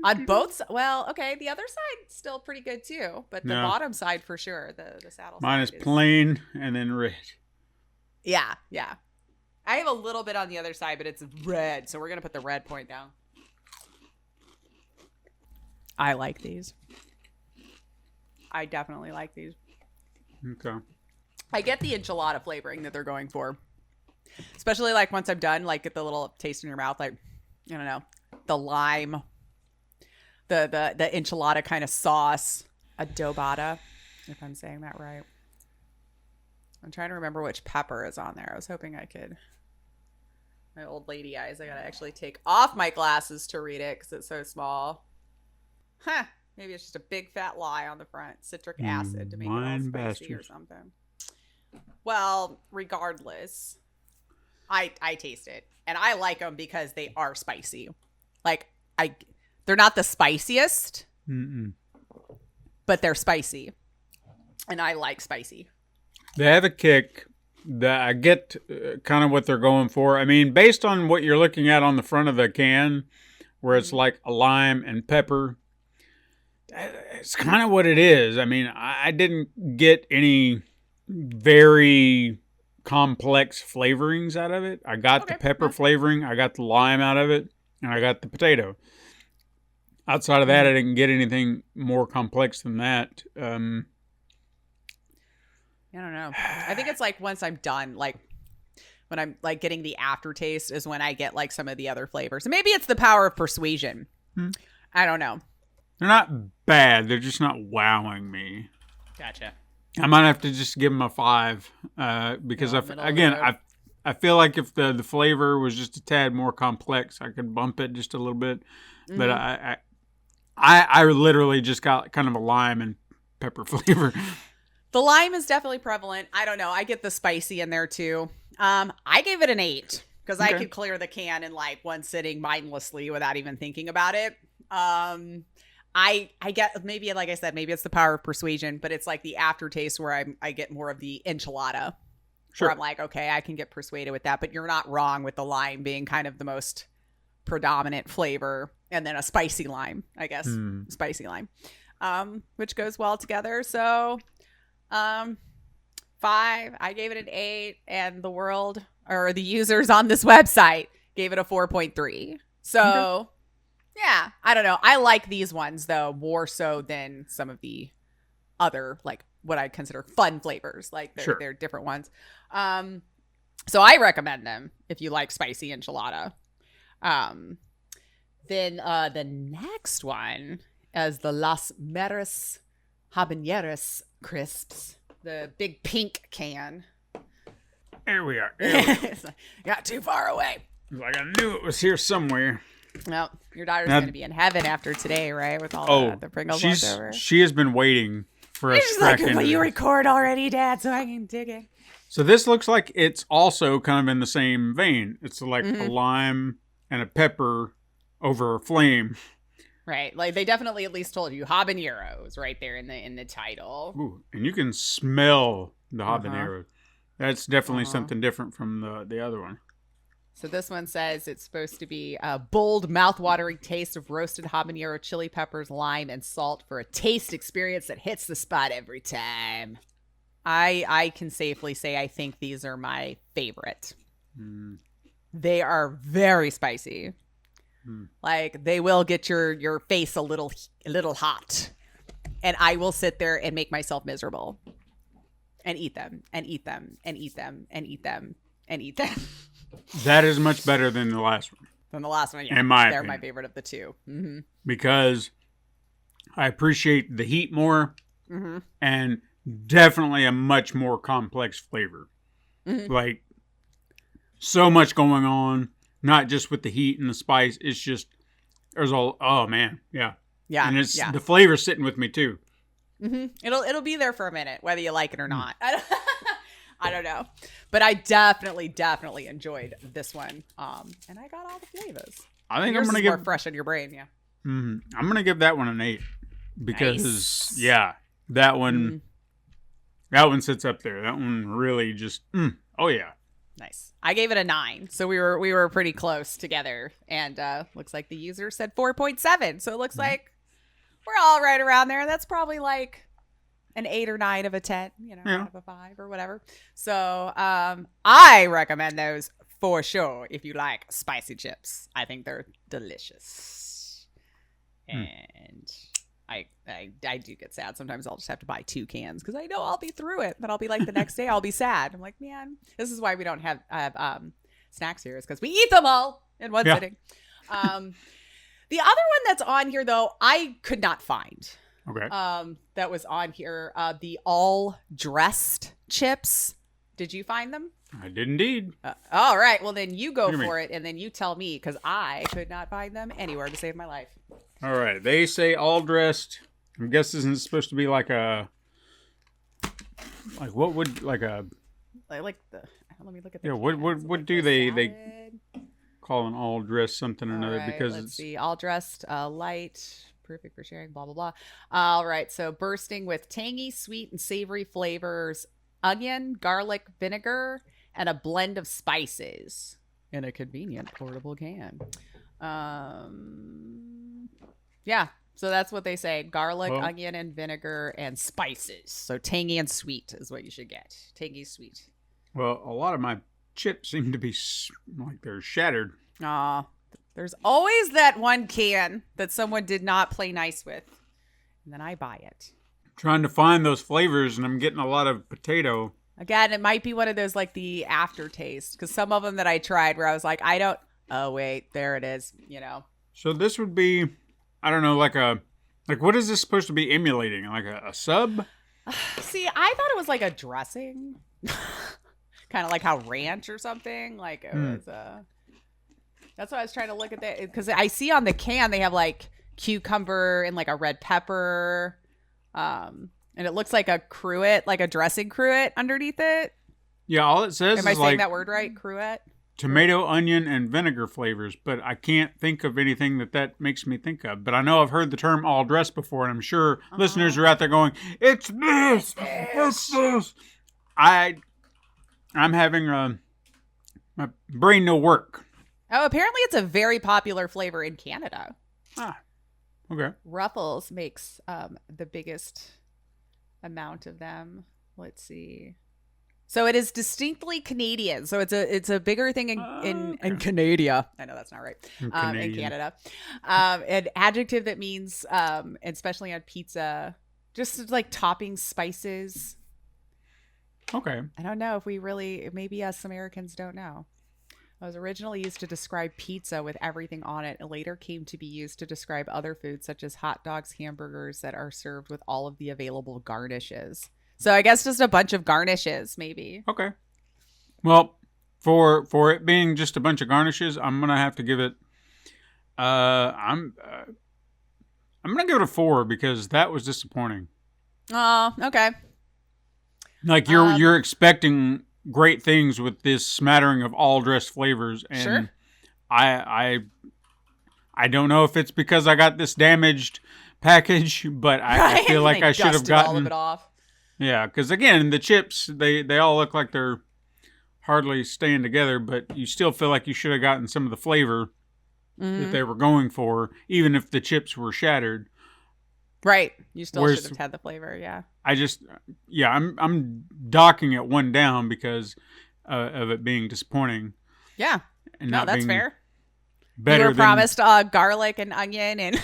On both, well, okay, the other side still pretty good too, but the bottom side for sure, the saddle. Mine is plain and then red. Yeah. I have a little bit on the other side, but it's red, so we're gonna put the red point down. I like these. I definitely like these. Okay. I get the enchilada flavoring that they're going for. Especially like once I'm done, like get the little taste in your mouth, like I don't know, the lime, the enchilada kind of sauce, adobada, if I'm saying that right. I'm trying to remember which pepper is on there. I was hoping I could. My old lady eyes. I gotta actually take off my glasses to read it because it's so small. Huh. Maybe it's just a big fat lie on the front. Citric acid to make it all spicy or something. Well, regardless, I taste it. And I like them because they are spicy. Like, they're not the spiciest, but they're spicy. And I like spicy. They have a kick that I get kind of what they're going for. I mean, based on what you're looking at on the front of the can, where it's like a lime and pepper, it's kind of what it is. I mean, I didn't get any very complex flavorings out of it. I got the pepper flavoring, I got the lime out of it, and I got the potato. Outside of that, I didn't get anything more complex than that. I don't know. I think it's like once I'm done, like when I'm like getting the aftertaste is when I get like some of the other flavors. And maybe it's the power of persuasion. I don't know. They're not bad. They're just not wowing me. Gotcha. I might have to just give them a 5 because I feel like if the flavor was just a tad more complex, I could bump it just a little bit. But I literally just got kind of a lime and pepper flavor. The lime is definitely prevalent. I don't know. I get the spicy in there too. I gave it an 8 because I could clear the can in like one sitting mindlessly without even thinking about it. I get maybe, like I said, maybe it's the power of persuasion, but it's like the aftertaste where I get more of the enchilada. Sure. Where I'm like, okay, I can get persuaded with that, but you're not wrong with the lime being kind of the most predominant flavor, and then a spicy lime, I guess, spicy lime, which goes well together. So, 5. I gave it an 8, and the world or the users on this website gave it a 4.3. So. Yeah, I don't know. I like these ones, though, more so than some of the other, like, what I consider fun flavors. Like, they're different ones. So I recommend them if you like spicy enchilada. Then the next one is the Las Meras Habaneros crisps. The big pink can. There we are. Got too far away. Like I knew it was here somewhere. No, your daughter's going to be in heaven after today, right? With all the Pringles left over. She has been waiting for us to crack into you record already, Dad, so I can dig it. So this looks like it's also kind of in the same vein. It's like a lime and a pepper over a flame. Right. Like they definitely at least told you habaneros right there in the title. Ooh, and you can smell the habanero. That's definitely something different from the other one. So this one says it's supposed to be a bold, mouth-watering taste of roasted habanero, chili peppers, lime, and salt for a taste experience that hits the spot every time. I can safely say I think these are my favorite. They are very spicy. Like they will get your face a little hot, and I will sit there and make myself miserable, and eat them, and eat them, and eat them, and eat them, and eat them. That is much better than the last one. Yeah. In my They're opinion. my favorite of the two. Because I appreciate the heat more and definitely a much more complex flavor. Like, so much going on, not just with the heat and the spice. It's just, there's all, oh man, yeah. Yeah. And it's the flavor's sitting with me too. It'll be there for a minute, whether you like it or not. I don't know. But I definitely enjoyed this one. And I got all the flavors. I think yours I'm going to give give more fresh in your brain, yeah. I'm going to give that one an 8 because that one sits up there. That one really just oh yeah. Nice. I gave it a 9. So we were pretty close together, and looks like the user said 4.7. So it looks like we're all right around there. That's probably like an 8 or 9 of a 10, out of a 5 or whatever. So I recommend those for sure if you like spicy chips. I think they're delicious. And I do get sad. Sometimes I'll just have to buy 2 cans because I know I'll be through it. Then I'll be like the next day I'll be sad. I'm like, man, this is why we don't have snacks here, is because we eat them all in one sitting. The other one that's on here, though, I could not find. Okay. That was on here. The all dressed chips. Did you find them? I did indeed. All right. Well, then you go Look at me. for it, and then you tell me, because I could not find them anywhere to save my life. All right. They say all dressed. I guess this is supposed to be like a. Like what would like a. Like the. Let me look at the. Yeah. What do they call an all dressed something or another? Right, Because let's it's see. All dressed, light, perfect for sharing, blah, blah, blah. All right. So bursting with tangy, sweet, and savory flavors, onion, garlic, vinegar, and a blend of spices in a convenient portable can. Yeah. So that's what they say. Garlic, Well- onion, and vinegar, and spices. So tangy and sweet is what you should get. Tangy, sweet. well, a lot of my chips seem to be like they're shattered. Aw, there's always that one can that someone did not play nice with. And then I buy it. Trying to find those flavors, and I'm getting a lot of potato. Again, it might be one of those like the aftertaste. Because some of them that I tried where I was like, I don't. Oh, wait, there it is. You know. So this would be, I don't know, like what is this supposed to be emulating? Like a sub? See, I thought it was like a dressing. Kind of like how ranch or something. Like it was. That's why I was trying to look at that. Because I see on the can they have like cucumber and like a red pepper. And it looks like a cruet, like a dressing cruet underneath it. Yeah, all it says Am I is saying like that word right? Cruet? tomato, onion, and vinegar flavors, but I can't think of anything that makes me think of. But I know I've heard the term all dressed before, and I'm sure listeners are out there going, it's this! It's this! I'm having my brain no work. Oh, apparently it's a very popular flavor in Canada. Ah, okay. Ruffles makes the biggest amount of them. Let's see. So it is distinctly Canadian. So it's a bigger thing in Canada. I know that's not right. In Canada. An adjective that means, especially on pizza, just like topping spices. Okay. I don't know if we really, maybe us Americans don't know. It was originally used to describe pizza with everything on it, and later came to be used to describe other foods such as hot dogs, hamburgers that are served with all of the available garnishes. So I guess just a bunch of garnishes, maybe. Okay. Well, for it being just a bunch of garnishes, I'm gonna have to give it. I'm gonna give it a 4 because that was disappointing. Oh, okay. Like you're expecting great things with this smattering of all dressed flavors, and Sure. I don't know if it's because I got this damaged package, but I feel like They I should have dusted all of gotten. it off. Yeah, because again, the chips they all look like they're hardly staying together, but you still feel like you should have gotten some of the flavor that they were going for, even if the chips were shattered. Right. You still Whereas- should have had the flavor, yeah. I'm docking it 1 down because of it being disappointing. Yeah. And No, not that's being fair. better You were than promised garlic and onion and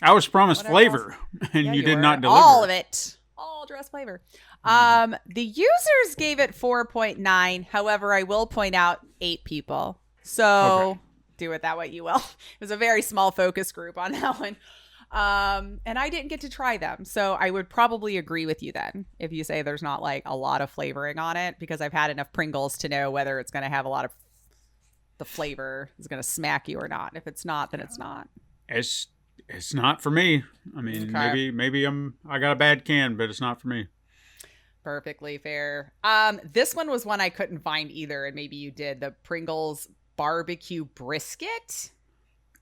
I was promised Whatever flavor, and Yeah, you did were. not deliver. all of it. All dress flavor. The users gave it 4.9. However, I will point out 8 people. So Okay. do with that what you will. It was a very small focus group on that one. And I didn't get to try them. So I would probably agree with you then if you say there's not like a lot of flavoring on it, because I've had enough Pringles to know whether it's going to have a lot of the flavor is going to smack you or not. If it's not, then it's not. It's not for me. I mean, Okay. maybe I got a bad can, but it's not for me. Perfectly fair. This one was one I couldn't find either, and maybe you did. The Pringles barbecue brisket.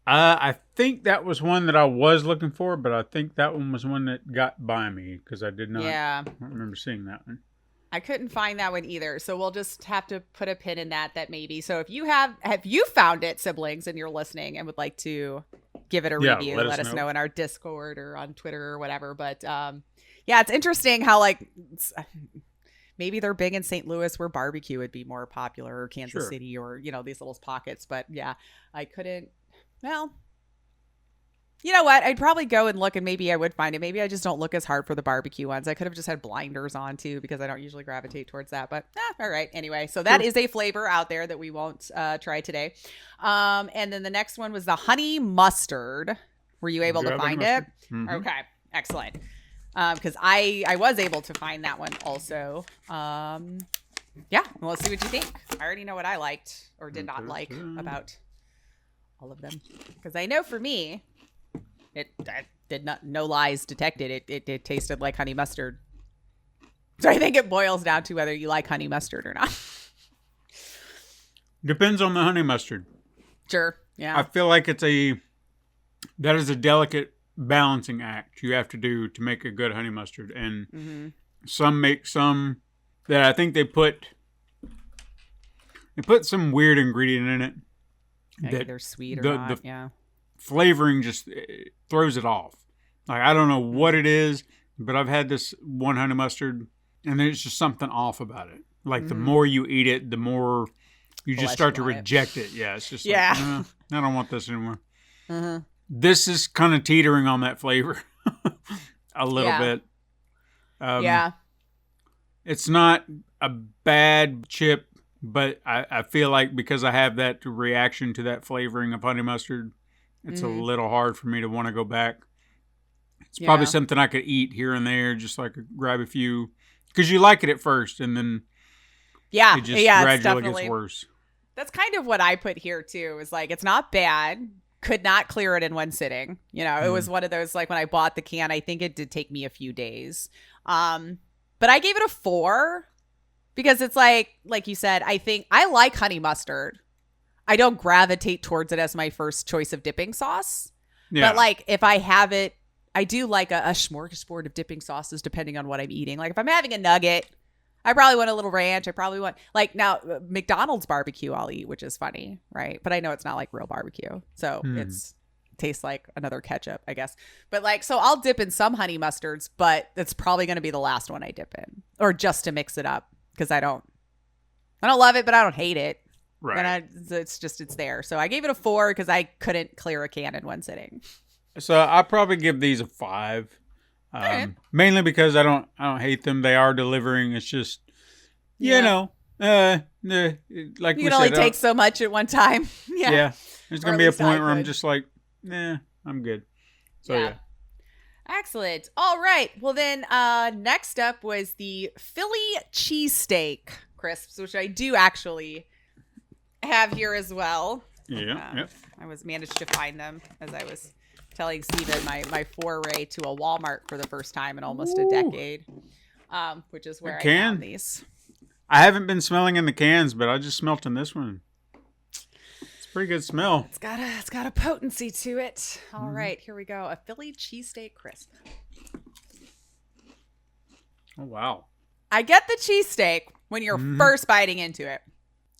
I think that was one that I was looking for, but I think that one was one that got by me because I did not Yeah, I don't remember seeing that one. I couldn't find that one either. So we'll just have to put a pin in that maybe. So if you found it, siblings, and you're listening and would like to give it a Yeah, review, let let us us know. know in our Discord or on Twitter or whatever. But yeah, it's interesting how like maybe they're big in St. Louis where barbecue would be more popular, or Kansas Sure. City, or these little pockets. But yeah, I couldn't. Well, You know what? I'd probably go and look, and maybe I would find it. Maybe I just don't look as hard for the barbecue ones. I could have just had blinders on too, because I don't usually gravitate towards that. But all right. Anyway, so that is a flavor out there that we won't try today. And then the next one was the honey mustard. Were you able to find it? Mm-hmm. Okay, excellent. Because I was able to find that one also. Yeah, well, let's see what you think. I already know what I liked or did not like about all of them. Because I know for me, it did not, no lies detected. It tasted like honey mustard. So I think it boils down to whether you like honey mustard or not. Depends on the honey mustard. Sure. Yeah. I feel like that is a delicate balancing act you have to do to make a good honey mustard. And some make some that I think they put some weird ingredient in it. That they're sweet or not. Yeah. Flavoring just throws it off. Like, I don't know what it is, but I've had this one honey mustard, and there's just something off about it. Like, the more you eat it, the more you just start to reject it. Yeah, it's just like, I don't want this anymore. This is kind of teetering on that flavor a little bit. Yeah. It's not a bad chip, but I feel like because I have that reaction to that flavoring of honey mustard, it's a little hard for me to want to go back. It's probably something I could eat here and there, just like grab a few. Because you like it at first, and then it just gradually gets worse. That's kind of what I put here, too. Is like, it's not bad. Could not clear it in one sitting. You know, it was one of those, like, when I bought the can, I think it did take me a few days. But I gave it a 4 because it's like you said, I think I like honey mustard. I don't gravitate towards it as my first choice of dipping sauce. Yeah. But like, if I have it, I do like a smorgasbord of dipping sauces depending on what I'm eating. Like, if I'm having a nugget, I probably want a little ranch. I probably want, like, now McDonald's barbecue I'll eat, which is funny, right? But I know it's not like real barbecue. So it's tastes like another ketchup, I guess. But like, so I'll dip in some honey mustards, but it's probably going to be the last one I dip in, or just to mix it up, because I don't love it, but I don't hate it. Right. And it's there. So I gave it a 4 because I couldn't clear a can in one sitting. So I probably give these a 5. Mainly because I don't hate them. They are delivering. It's just, you know, like you can only take so much at one time. Yeah. There's going to be a point where I'm just like, I'm good. So yeah. Excellent. All right. Well, then next up was the Philly cheesesteak crisps, which I do actually have here as well. Yeah. I managed to find them as I was telling Steven my foray to a Walmart for the first time in almost a decade, which is where I found these. I haven't been smelling in the cans, but I just smelt in this one. It's a pretty good smell. It's got a potency to it. All right, here we go. A Philly cheesesteak crisp. Oh, wow. I get the cheesesteak when you're first biting into it.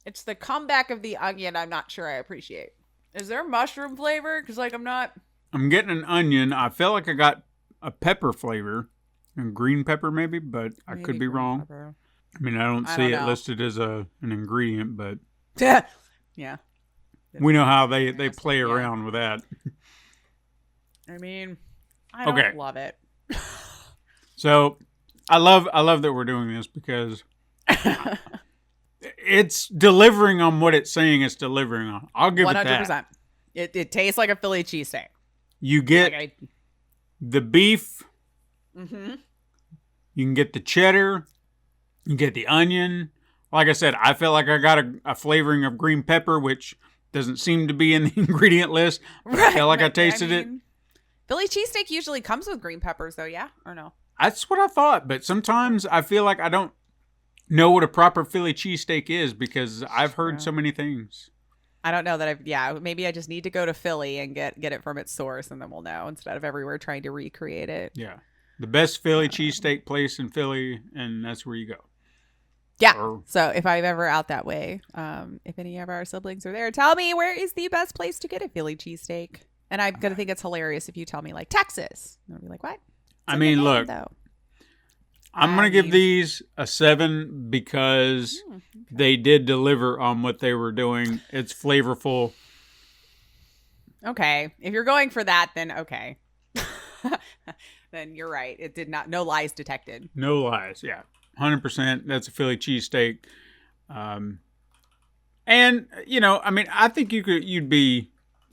It's the comeback of the onion I'm not sure I appreciate. Is there mushroom flavor? Because, like, I'm getting an onion. I feel like I got a pepper flavor. And green pepper, maybe, but I could be wrong. Pepper. I mean, I don't see it listed as an ingredient, but... Yeah. We know how they play around with that. I mean, I don't love it. So, I love that we're doing this because... It's delivering on what it's saying it's delivering on. I'll give 100%. It that. It tastes like a Philly cheesesteak. You get the beef. Mm-hmm. You can get the cheddar. You get the onion. Like I said, I felt like I got a flavoring of green pepper, which doesn't seem to be in the ingredient list. But I felt like I tasted it. Philly cheesesteak usually comes with green peppers, though, yeah? Or no? That's what I thought. But sometimes I feel like I don't know what a proper Philly cheesesteak is because I've heard so many things. I don't know that maybe I just need to go to Philly and get it from its source, and then we'll know instead of everywhere trying to recreate it. Yeah. The best Philly cheesesteak place in Philly, and that's where you go. Yeah. So if I'm ever out that way, if any of our siblings are there, tell me where is the best place to get a Philly cheesesteak. And I'm going to think it's hilarious if you tell me like Texas. And I'll be like, what? I mean, look. I'm going to give these a 7 because they did deliver on what they were doing. It's flavorful. Okay. If you're going for that, then okay. Then you're right. It did not. No lies detected. No lies. Yeah. 100%. That's a Philly cheesesteak. And, I mean, I think it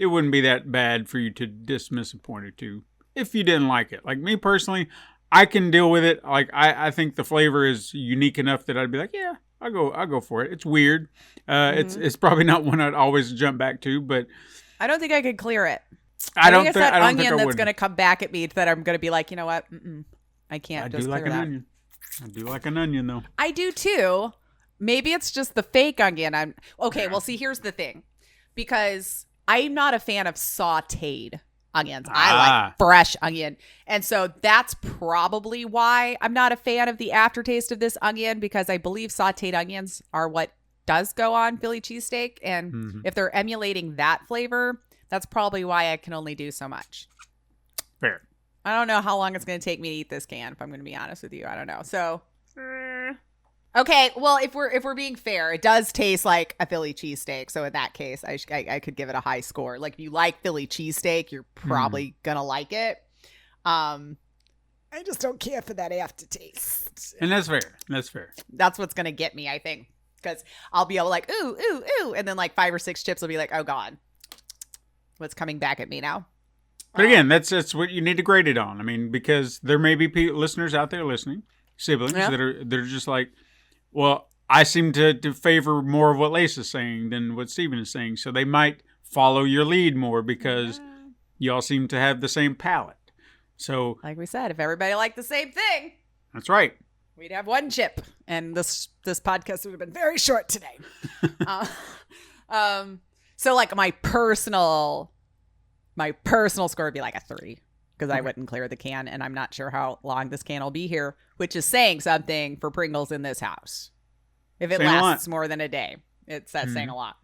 wouldn't be that bad for you to dismiss a point or two if you didn't like it. Like me personally, I can deal with it. Like I think the flavor is unique enough that I'd be like, yeah, I'll go for it. It's weird. It's probably not one I'd always jump back to, but I don't think I could clear it. I don't it's think that I don't onion think I that's would. going to come back at me that I'm going to be like, you know what? I can't I do just like clear an that. onion. I do like an onion though. I do too. Maybe it's just the fake onion. I'm okay. Well, see, here's the thing, because I'm not a fan of sautéed onions. I like fresh onion, and so that's probably why I'm not a fan of the aftertaste of this onion, because I believe sautéed onions are what does go on Philly cheesesteak, and if they're emulating that flavor, that's probably why I can only do so much. Fair. I don't know how long it's going to take me to eat this can, if I'm going to be honest with you. I don't know. So, okay. Well, if we're being fair, it does taste like a Philly cheesesteak. So in that case, I could give it a high score. Like if you like Philly cheesesteak, you're probably going to like it. I just don't care for that aftertaste. And that's fair. That's fair. That's what's going to get me, I think. Because I'll be able to like, ooh, ooh, ooh. And then like 5 or 6 chips will be like, oh God, what's coming back at me now? But again, that's what you need to grade it on. I mean, because there may be listeners out there listening, siblings, that are just like, well, I seem to favor more of what Lace is saying than what Steven is saying. So they might follow your lead more because y'all seem to have the same palate. So, like we said, if everybody liked the same thing, that's right. We'd have one chip, and this podcast would have been very short today. So like my personal score would be like a 3, because I wouldn't clear the can, and I'm not sure how long this can will be here, which is saying something for Pringles in this house. If it lasts more than a day, that's saying a lot.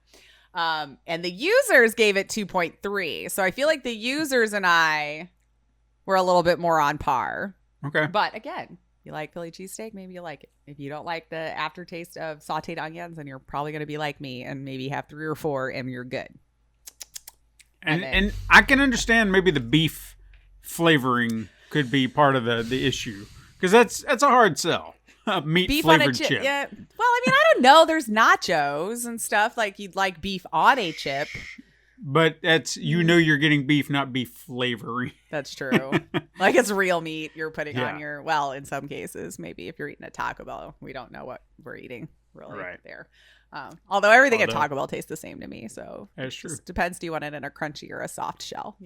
And the users gave it 2.3, so I feel like the users and I were a little bit more on par. Okay. But again, you like Philly cheesesteak, maybe you like it. If you don't like the aftertaste of sauteed onions, then you're probably going to be like me and maybe have 3 or 4 and you're good. And I can understand maybe the beef flavoring could be part of the issue, because that's a hard sell. Meat beef flavored on a chip. chip. Yeah. Well, I mean, I don't know. There's nachos and stuff like you'd like beef on a chip. But that's, you're getting beef, not beef flavoring. That's true. Like it's real meat you're putting on your, well, in some cases, maybe if you're eating a Taco Bell, we don't know what we're eating really there. Although everything at Taco Bell tastes the same to me, so that's true. Depends. Do you want it in a crunchy or a soft shell?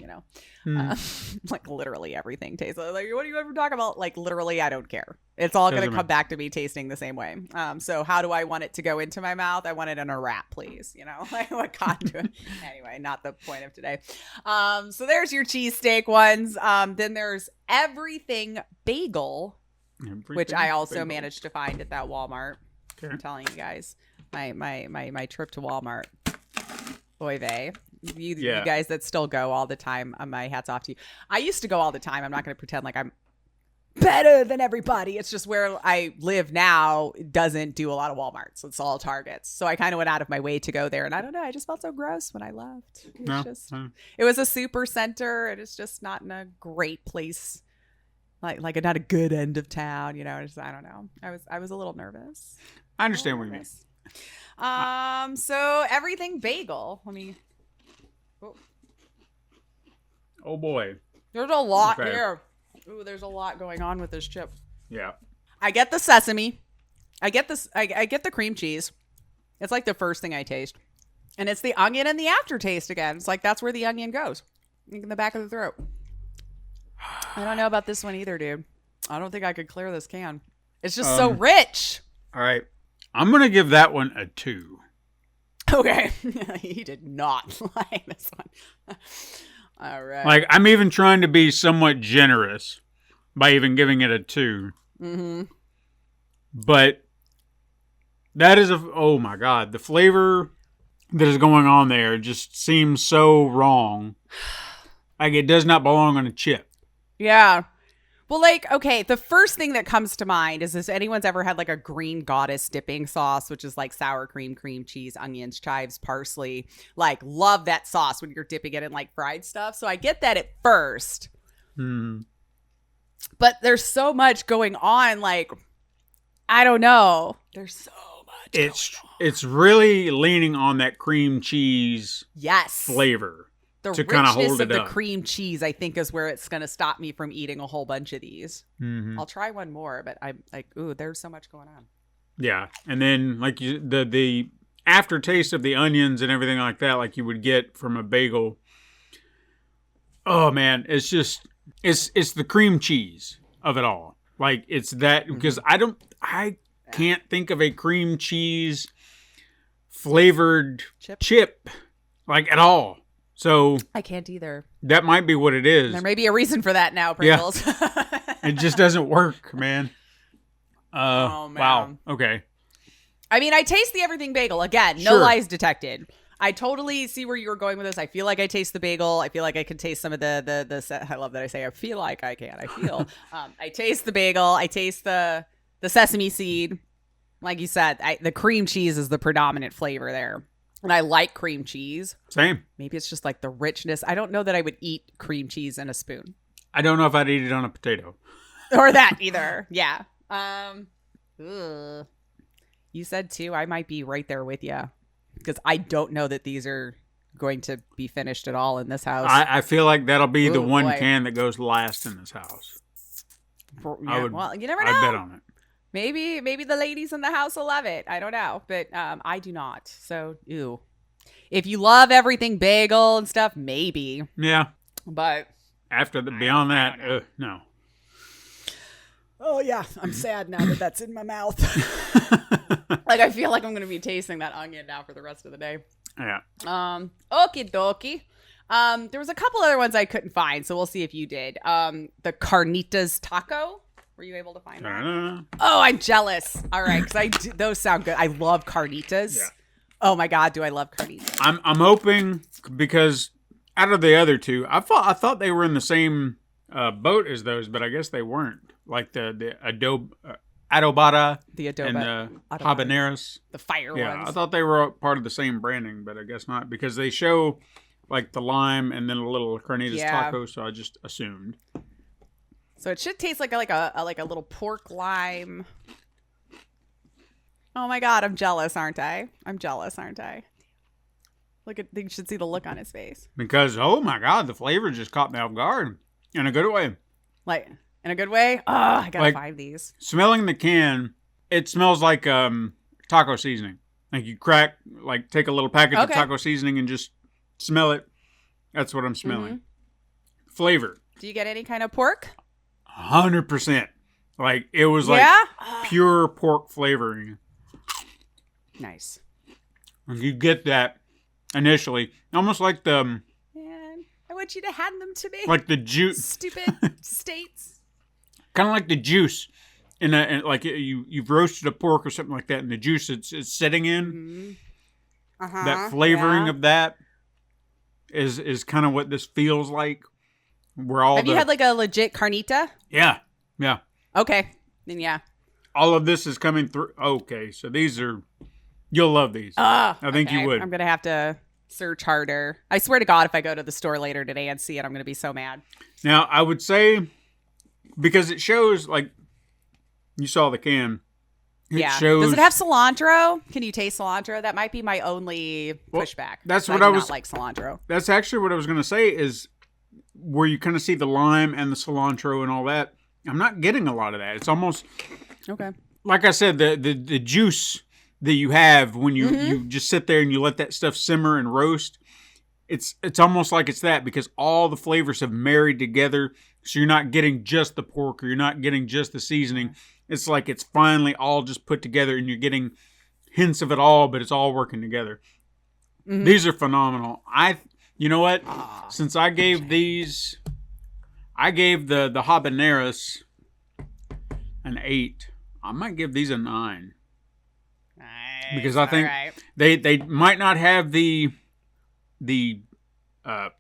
Like literally everything tastes like. What do you ever talk about? Like literally, I don't care. It's all going to come back to me tasting the same way. So how do I want it to go into my mouth? I want it in a wrap, please. Like what conduit? Anyway, not the point of today. So there's your cheesesteak ones. Then there's everything bagel, which I also managed to find at that Walmart. Okay. I'm telling you guys. My trip to Walmart. Oy vey. You guys that still go all the time, my hat's off to you. I used to go all the time. I'm not going to pretend like I'm better than everybody. It's just where I live now doesn't do a lot of Walmarts. It's all Targets. So I kind of went out of my way to go there. And I don't know. I just felt so gross when I left. It was a super center. And it's just not in a great place. Like not a good end of town. I don't know. I was a little nervous. I understand what you mean. So everything bagel. Let me. Oh boy. There's a lot here. Ooh, there's a lot going on with this chip. Yeah. I get the sesame. I get this. I get the cream cheese. It's like the first thing I taste, and it's the onion and the aftertaste again. It's like that's where the onion goes, in the back of the throat. I don't know about this one either, dude. I don't think I could clear this can. It's just so rich. All right. I'm going to give that one a 2. Okay. He did not like this one. All right. Like, I'm even trying to be somewhat generous by even giving it a 2. Mm-hmm. But that is oh my God, the flavor that is going on there just seems so wrong. Like, it does not belong on a chip. Yeah. Well, like, okay, the first thing that comes to mind is this anyone's ever had like a green goddess dipping sauce, which is like sour cream, cream cheese, onions, chives, parsley. Like, love that sauce when you're dipping it in like fried stuff. So I get that at first. But there's so much going on. Like, I don't know. There's so much. It's really leaning on that cream cheese Yes. flavor. The to kind of richness hold of it the up. cream cheese, I think, is where it's going to stop me from eating a whole bunch of these. Mm-hmm. I'll try one more, but I'm like, ooh, there's so much going on. Yeah, and then like the aftertaste of the onions and everything like that, like you would get from a bagel. Oh man, it's just it's the cream cheese of it all. Like it's that because I can't think of a cream cheese flavored chip like at all. So I can't either. That might be what it is. There may be a reason for that now, Pringles. Yeah. It just doesn't work, man. Oh, man. Wow. Okay. I mean, I taste the everything bagel. Again, no Sure. lies detected. I totally see where you were going with this. I feel like I taste the bagel. I feel like I can taste some of the I love that I say I feel like I can. I feel. I taste the bagel. I taste the sesame seed. Like you said, the cream cheese is the predominant flavor there. And I like cream cheese. Same. Maybe it's just like the richness. I don't know that I would eat cream cheese in a spoon. I don't know if I'd eat it on a potato. Or that either. Yeah. Ugh. You said too, I might be right there with you. Because I don't know that these are going to be finished at all in this house. I feel like that'll be the one boy. can that goes last in this house. Yeah, well, you never know. I'd bet on it. Maybe the ladies in the house will love it. I don't know. But I do not. So, ew. If you love everything bagel and stuff, maybe. Yeah. But Beyond that, no. oh, yeah. I'm sad now that that's in my mouth. Like, I feel like I'm going to be tasting that onion now for the rest of the day. Yeah. Okie dokie. There was a couple other ones I couldn't find, so we'll see if you did. The carnitas taco. Were you able to find that? Oh, I'm jealous. All right, because those sound good. I love carnitas. Yeah. Oh my god, do I love carnitas? I'm hoping because out of the other two, I thought they were in the same boat as those, but I guess they weren't. Like the adobada, The adobo, and the habaneros. the fire Yeah, ones. I thought they were part of the same branding, but I guess not because they show like the lime and then a little carnitas taco, so I just assumed. So it should taste like a little pork lime. Oh my god, I'm jealous, aren't I? Look at, you should see the look on his face. Because oh my god, the flavor just caught me off guard in a good way. Like in a good way. Oh, I gotta find these. Smelling the can, it smells like taco seasoning. Like you take a little package of taco seasoning and just smell it. That's what I'm smelling. Flavor. Do you get any kind of pork? 100%. Like it was like pure pork flavoring. Nice. And you get that initially, almost like the. Man, I want you to hand them to me. Like the juice. Stupid states. Kind of like the juice. Like you've roasted a pork or something like that, and the juice it's sitting in. Mm-hmm. That flavoring of that is kind of what this feels like. Have you had like a legit carnita? Yeah. Okay, then yeah. All of this is coming through. Okay, so you'll love these. I think you would. I'm gonna have to search harder. I swear to God, if I go to the store later today and see it, I'm gonna be so mad. Now I would say because it shows like you saw the can. It shows. Does it have cilantro? Can you taste cilantro? That might be my only pushback. That's what what I do was not like cilantro. That's actually what I was going to say is where you kind of see the lime and the cilantro and all that. I'm not getting a lot of that. It's almost okay. Like I said, the juice that you have when you just sit there and you let that stuff simmer and roast. It's almost like it's that because all the flavors have married together. So you're not getting just the pork or you're not getting just the seasoning. It's like it's finally all just put together and you're getting hints of it all, but it's all working together. Mm-hmm. These are phenomenal. You know what? Since I gave these, I gave the habaneros an 8. I might give these a 9. Nice. Because I think they might not have the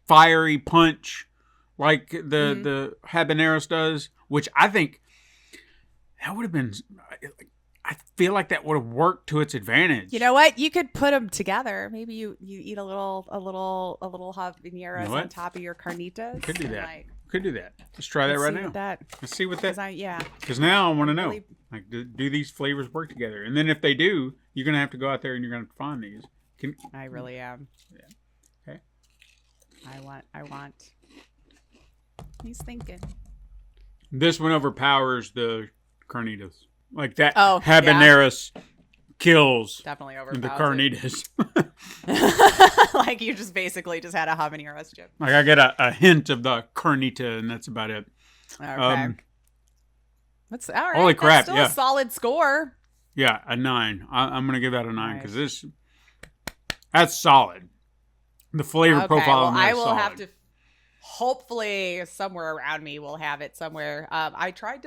fiery punch like the habaneros does, which I think that would have been. I feel like that would have worked to its advantage. You know what? You could put them together. Maybe you eat a little habaneros on top of your carnitas. Could do that. Like, could do that. Let's try that right now. Let's see what that. Because now I want to know. Really... Like, do these flavors work together? And then if they do, you're gonna have to go out there and you're gonna find these. I really am. Yeah. Okay. I want. He's thinking. This one overpowers the carnitas. Like that habaneros kills definitely the carnitas. Like you just basically just had a habanero chip. Like I get a hint of the carnita, and that's about it. Okay. That's all right. Holy crap! That's still a solid score. Yeah, a 9. I'm gonna give that a 9 because that's solid. The flavor profile. Well, I will have to. Hopefully, somewhere around me will have it somewhere. I tried.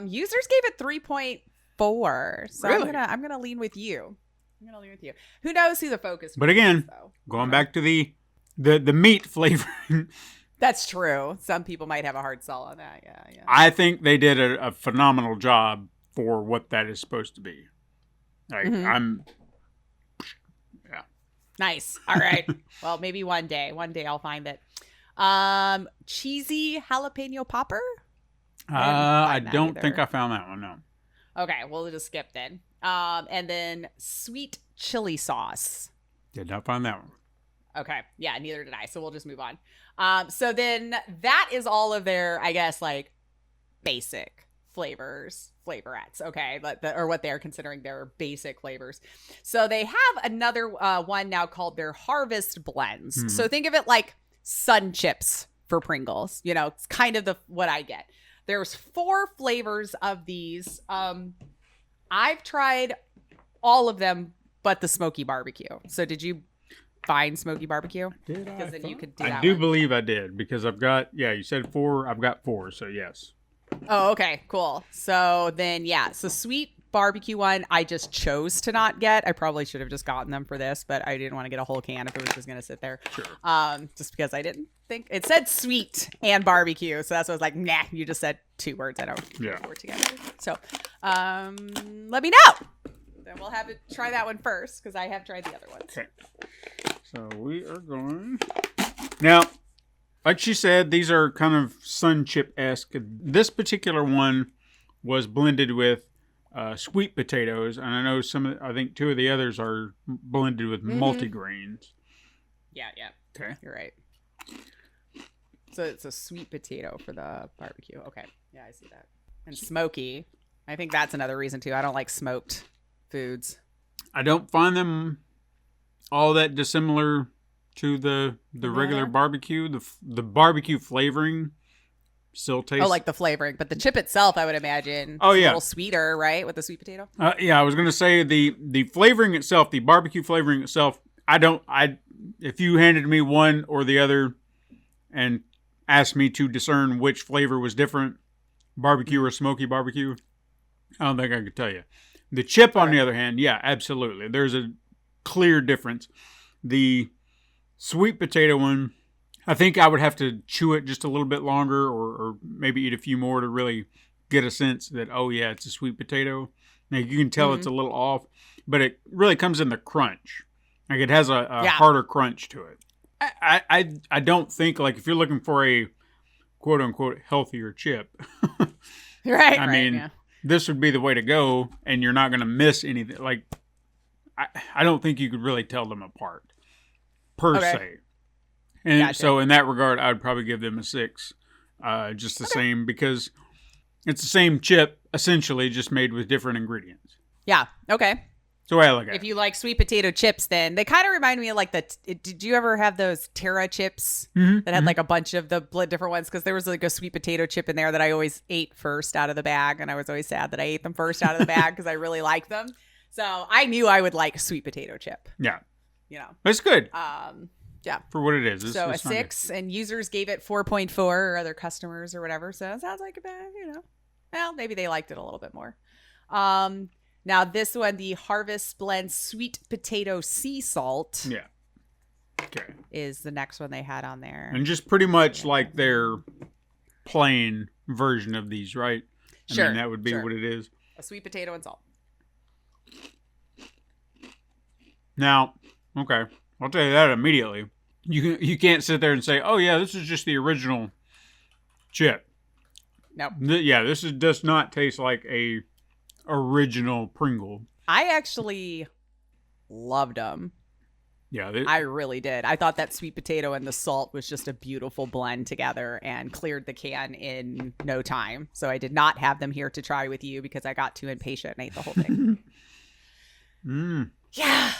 Users gave it 3.4, so really? I'm gonna lean with you. Who knows who the focus? But again, going back to the meat flavoring. That's true. Some people might have a hard sell on that. Yeah. I think they did a phenomenal job for what that is supposed to be. Like Nice. All right. Well, maybe one day I'll find it. Cheesy jalapeno popper. I don't think I found that one. No. Okay, we'll just skip then. And then sweet chili sauce. Did not find that one. Okay. Yeah, neither did I. So we'll just move on. So then that is all of their, I guess, like basic flavorets. Okay. Or what they're considering their basic flavors. So they have another one now called their harvest blends. Mm-hmm. So think of it like sun chips for Pringles. You know, it's kind of what I get. There's 4 flavors of these. I've tried all of them but the smoky barbecue. So did you find smoky barbecue? Did I? Because then you could do I that do one. believe I did because I've got, you said 4. I've got 4. So yes. Oh, okay, cool. So then, so sweet barbecue one, I just chose to not get. I probably should have just gotten them for this, but I didn't want to get a whole can if it was just going to sit there. Sure. Just because I didn't think it said sweet and barbecue. So that's why I was like, nah, you just said 2 words I don't work together. So let me know. Then we'll have to try that one first because I have tried the other ones. Okay. So we are going. Now, like she said, these are kind of sun chip-esque. This particular one was blended with sweet potatoes, and I know I think 2 of the others are blended with multigrains. Yeah. Okay. You're right. So it's a sweet potato for the barbecue. Okay. Yeah, I see that. And smoky. I think that's another reason too. I don't like smoked foods. I don't find them all that dissimilar to the regular barbecue. The barbecue flavoring still tastes. Oh, like the flavoring, but the chip itself, I would imagine. Oh, is yeah. a little sweeter, right, with the sweet potato. I was gonna say the flavoring itself, the barbecue flavoring itself. If you handed me one or the other, and asked me to discern which flavor was different, barbecue or smoky barbecue, I don't think I could tell you. The chip, on the other hand, yeah, absolutely. There's a clear difference. The sweet potato one, I think I would have to chew it just a little bit longer or maybe eat a few more to really get a sense that, it's a sweet potato. Now, you can tell it's a little off, but it really comes in the crunch. Like, it has a harder crunch to it. I don't think, like, if you're looking for a quote-unquote healthier chip, right, I mean, this would be the way to go, and you're not going to miss anything. Like, I don't think you could really tell them apart, per se. And so in that regard, I would probably give them a 6. Just the same, because it's the same chip, essentially, just made with different ingredients. Yeah, okay. So I look at it. If you like sweet potato chips, then they kind of remind me of like did you ever have those Terra chips that had like a bunch of the different ones? Because there was like a sweet potato chip in there that I always ate first out of the bag. And I was always sad that I ate them first out of the bag because I really liked them. So I knew I would like sweet potato chip. Yeah. You know. It's good. Yeah. For what it is. It's a 6, and users gave it 4.4, or other customers or whatever. So it sounds like a bad, well, maybe they liked it a little bit more. Now this one, the Harvest Blend Sweet Potato Sea Salt. Yeah. Okay. Is the next one they had on there. And just pretty much like their plain version of these, right? I Sure, mean, that would be sure. what it is. A sweet potato and salt. Now, okay, I'll tell you that immediately. You can't sit there and say, "Oh yeah, this is just the original chip." Nope. This does not taste like a original Pringle. I actually loved them. Yeah, I really did. I thought that sweet potato and the salt was just a beautiful blend together and cleared the can in no time. So I did not have them here to try with you because I got too impatient and ate the whole thing. Yeah.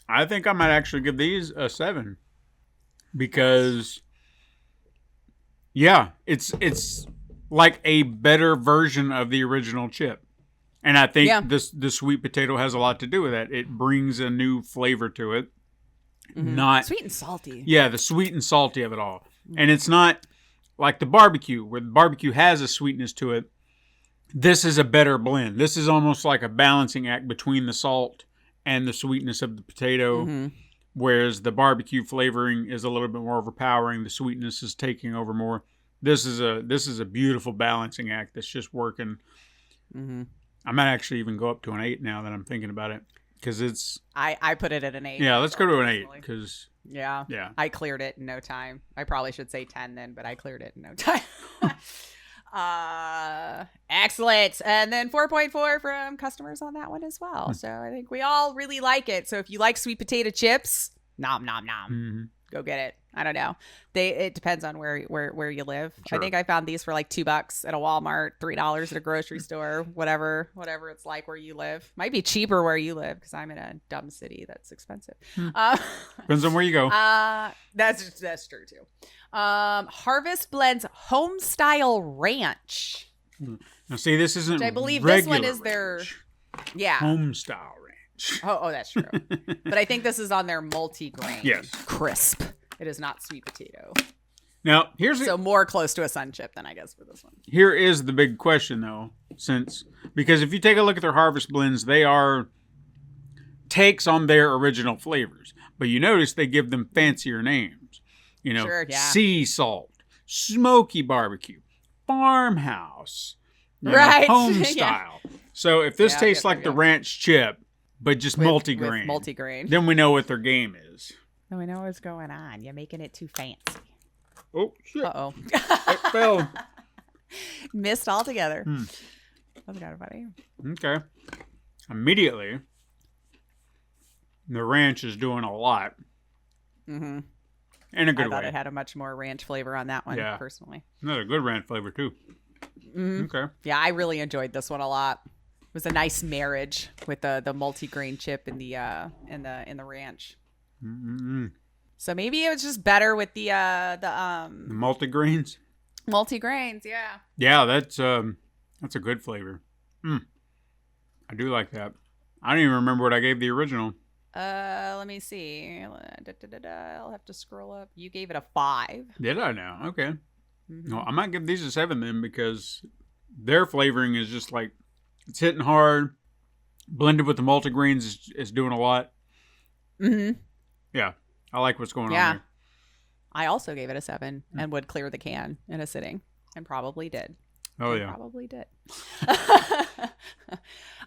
I think I might actually give these a 7 because, yeah, it's like a better version of the original chip. And I think the sweet potato has a lot to do with that. It brings a new flavor to it. Mm-hmm. Not sweet and salty. Yeah, the sweet and salty of it all. And it's not like the barbecue, where the barbecue has a sweetness to it. This is a better blend. This is almost like a balancing act between the salt and the sweetness of the potato. Whereas the barbecue flavoring is a little bit more overpowering. The sweetness is taking over more. This is a beautiful balancing act that's just working. I might actually even go up to an 8 now that I'm thinking about it. Because it's... I put it at an 8. Yeah, let's go to an 8. Because... Yeah. Yeah. I cleared it in no time. I probably should say 10 then, but I cleared it in no time. Excellent. And then 4.4 from customers on that one as well. So I think we all really like it. So if you like sweet potato chips, nom nom nom. Go get it. I don't know. It depends on where you live. Sure. I think I found these for like $2 at a Walmart, $3 at a grocery store, whatever it's like where you live. Might be cheaper where you live because I'm in a dumb city that's expensive. Depends on where you go. That's true too. Harvest Blends Home Style Ranch. Now see, this isn't. Which I believe this one is ranch. their Home style ranch. Oh, that's true. But I think this is on their multi-grain. Yes. Crisp. It is not sweet potato. Now So more close to a sun chip than I guess for this one. Here is the big question though, because if you take a look at their harvest blends, they are takes on their original flavors, but you notice they give them fancier names. You know, Sure, yeah. sea salt, smoky barbecue, farmhouse, Right. home Yeah. style. So if this tastes like the ranch chip, but just multigrain, With multi-grain. then we know what their game is. Then we know what's going on. You're making it too fancy. Oh shit! Uh-oh. It fell. Missed altogether. That's kind of funny. Okay. Immediately, the ranch is doing a lot. Mm-hmm. In a good I thought way. it had a much more ranch flavor on that one, Yeah. personally. Another good ranch flavor too. Okay. Yeah, I really enjoyed this one a lot. It was a nice marriage with the multi-grain chip and the ranch. So maybe it was just better with the The multi-grains. multi-grains. Yeah. Yeah, that's a good flavor. I do like that. I don't even remember what I gave the original. Let me see. I'll have to scroll up. You gave it a 5. Did I now? Okay. Well, I might give these a 7 then because their flavoring is just like it's hitting hard. Blended with the multigrains is doing a lot. Yeah, I like what's going on Yeah. there. I also gave it a 7 and would clear the can in a sitting, and probably did. Oh yeah. Probably did.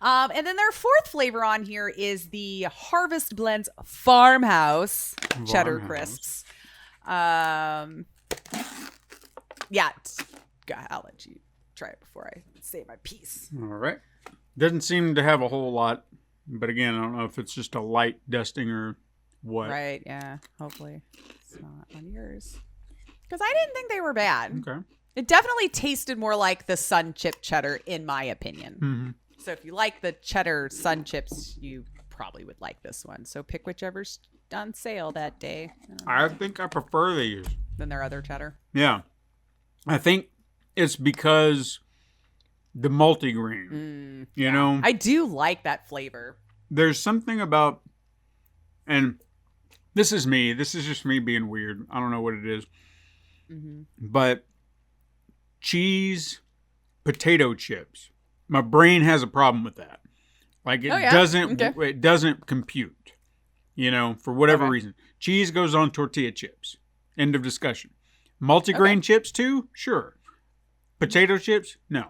And then their fourth flavor on here is the Harvest Blends Farmhouse Cheddar Crisps. Yeah, I'll let you try it before I say my piece. All right. Doesn't seem to have a whole lot, but again, I don't know if it's just a light dusting or what. Right, yeah. Hopefully it's not on yours. Because I didn't think they were bad. Okay. It definitely tasted more like the Sun Chip Cheddar, in my opinion. So if you like the cheddar Sun Chips, you probably would like this one. So pick whichever's on sale that day. I think I prefer these. Than their other cheddar. Yeah. I think it's because the multigrain. You know? I do like that flavor. There's something about, and this is me. This is just me being weird. I don't know what it is. But cheese, potato chips. My brain has a problem with that. Like it doesn't compute. You know, for whatever reason. Cheese goes on tortilla chips. End of discussion. Multigrain chips too? Sure. Potato chips? No.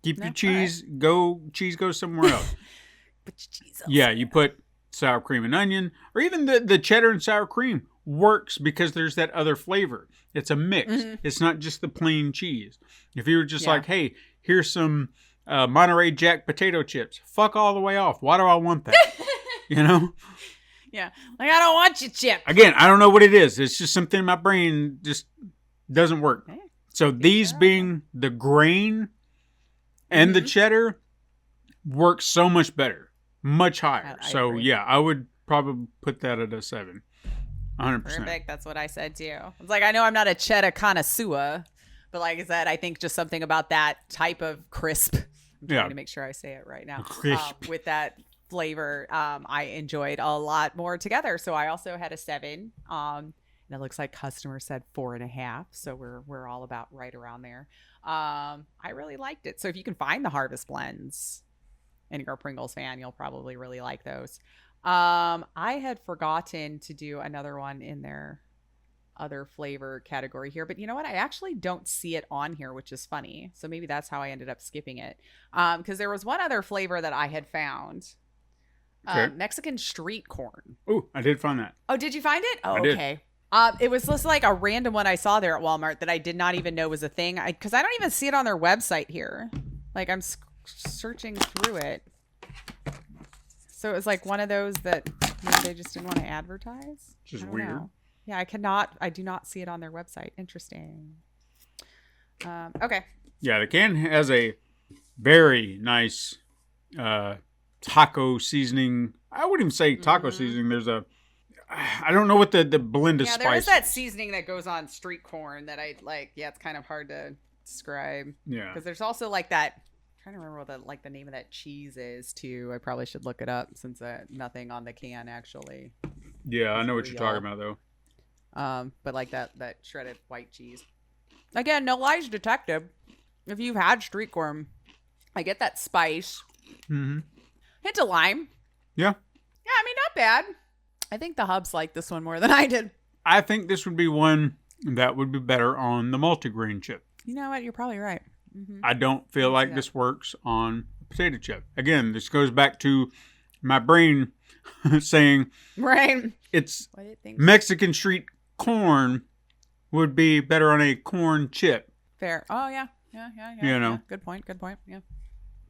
Keep No? your cheese. Cheese goes somewhere else. Put your cheese Yeah, you put sour cream and onion, or even the cheddar and sour cream works because there's that other flavor. It's a mix. Mm-hmm. It's not just the plain cheese. If you were just Yeah. like, hey, here's some Monterey Jack potato chips, fuck all the way off. Why do I want that? You know? Yeah. Like, I don't want your chip. Again, I don't know what it is. It's just something in my brain just doesn't work. Hey, So these being the grain and the cheddar works so much better, much higher. I So agree. yeah, I would probably put that at a 7. 100%. Perfect. That's what I said too. It's like, I know I'm not a cheddar connoisseur, but like I said, I think just something about that type of crisp. I'm trying to make sure I say it right now. Crisp. With that flavor, I enjoyed a lot more together. So I also had a 7. And it looks like customer said 4.5. So we're all about right around there. I really liked it. So if you can find the Harvest blends and you're a Pringles fan, you'll probably really like those. I had forgotten to do another one in their other flavor category here, but you know what? I actually don't see it on here, which is funny. So maybe that's how I ended up skipping it. Because there was one other flavor that I had found. Okay. Mexican street corn. Ooh, I did find that. Oh, did you find it? Oh, I did. okay. It was just like a random one I saw there at Walmart that I did not even know was a thing. Because I don't even see it on their website here. Like I'm searching through it. So it was like one of those that maybe they just didn't want to advertise. Which is I don't weird. know. Yeah, I do not see it on their website. Interesting. Okay. Yeah, the can has a very nice taco seasoning. I wouldn't even say taco seasoning. There's I don't know what the blend of Yeah, spice. there is that seasoning that goes on street corn that I like. Yeah, it's kind of hard to describe. Yeah. Because there's also like that. I'm trying to remember what the name of that cheese is too. I probably should look it up since nothing on the can actually. Yeah, I know what you're real. talking about though. But like that shredded white cheese. Again, no lies detective. If you've had street corn, I get that spice. Mm-hmm. Hint of lime. Yeah. Yeah, I mean, not bad. I think the hubs like this one more than I did. I think this would be one that would be better on the multigrain chip. You know what? You're probably right. Mm-hmm. I don't feel like this works on a potato chip. Again, this goes back to my brain saying Right. it's What did it think? Mexican street corn would be better on a corn chip. Fair. Oh yeah. Yeah. You know. Yeah. Good point. Yeah.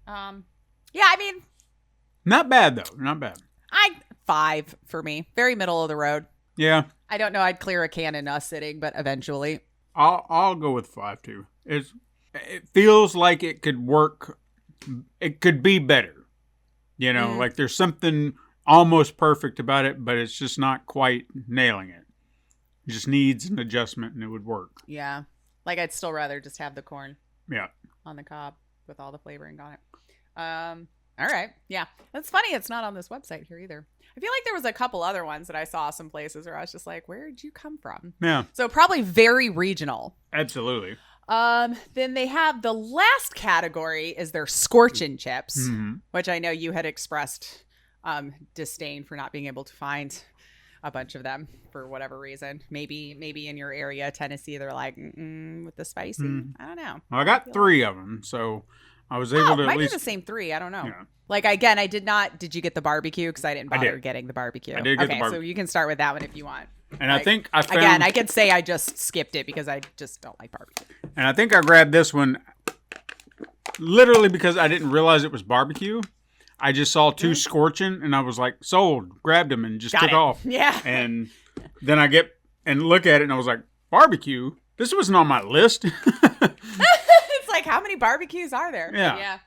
Yeah. I mean, Not bad though. Not bad. 5 for me. Very middle of the road. Yeah, I don't know. I'd clear a can in a sitting, but eventually. I'll go with 5 too. It feels like it could work. It could be better. You know, like there's something almost perfect about it, but it's just not quite nailing it. It just needs an adjustment and it would work. Yeah. Like I'd still rather just have the corn Yeah. on the cob with all the flavoring on it. All right. Yeah. That's funny. It's not on this website here either. I feel like there was a couple other ones that I saw some places where I was just like, where'd you come from? Yeah, So probably very regional. absolutely. Then they have the last category is their scorchin' chips, Mhm. which I know you had expressed disdain for not being able to find a bunch of them for whatever reason. Maybe in your area, Tennessee, they're like with the spicy. I don't know. Well, I got 3 of them, so I was able to might at be least. the same 3. I don't know. Yeah. Like again, I did not. Did you get the barbecue? Because I didn't I bother did. getting the barbecue. I did get the okay, so barbecue. you can start with that one if you want. And I Like, think I found. Again, I could say I just skipped it because I just don't like barbecue. And I think I grabbed this one literally because I didn't realize it was barbecue. I just saw 2 scorching and I was like, sold, grabbed them and just Got took it. off. Yeah. And then I get and look at it and I was like, barbecue? This wasn't on my list. It's like, how many barbecues are there? Yeah. Yeah.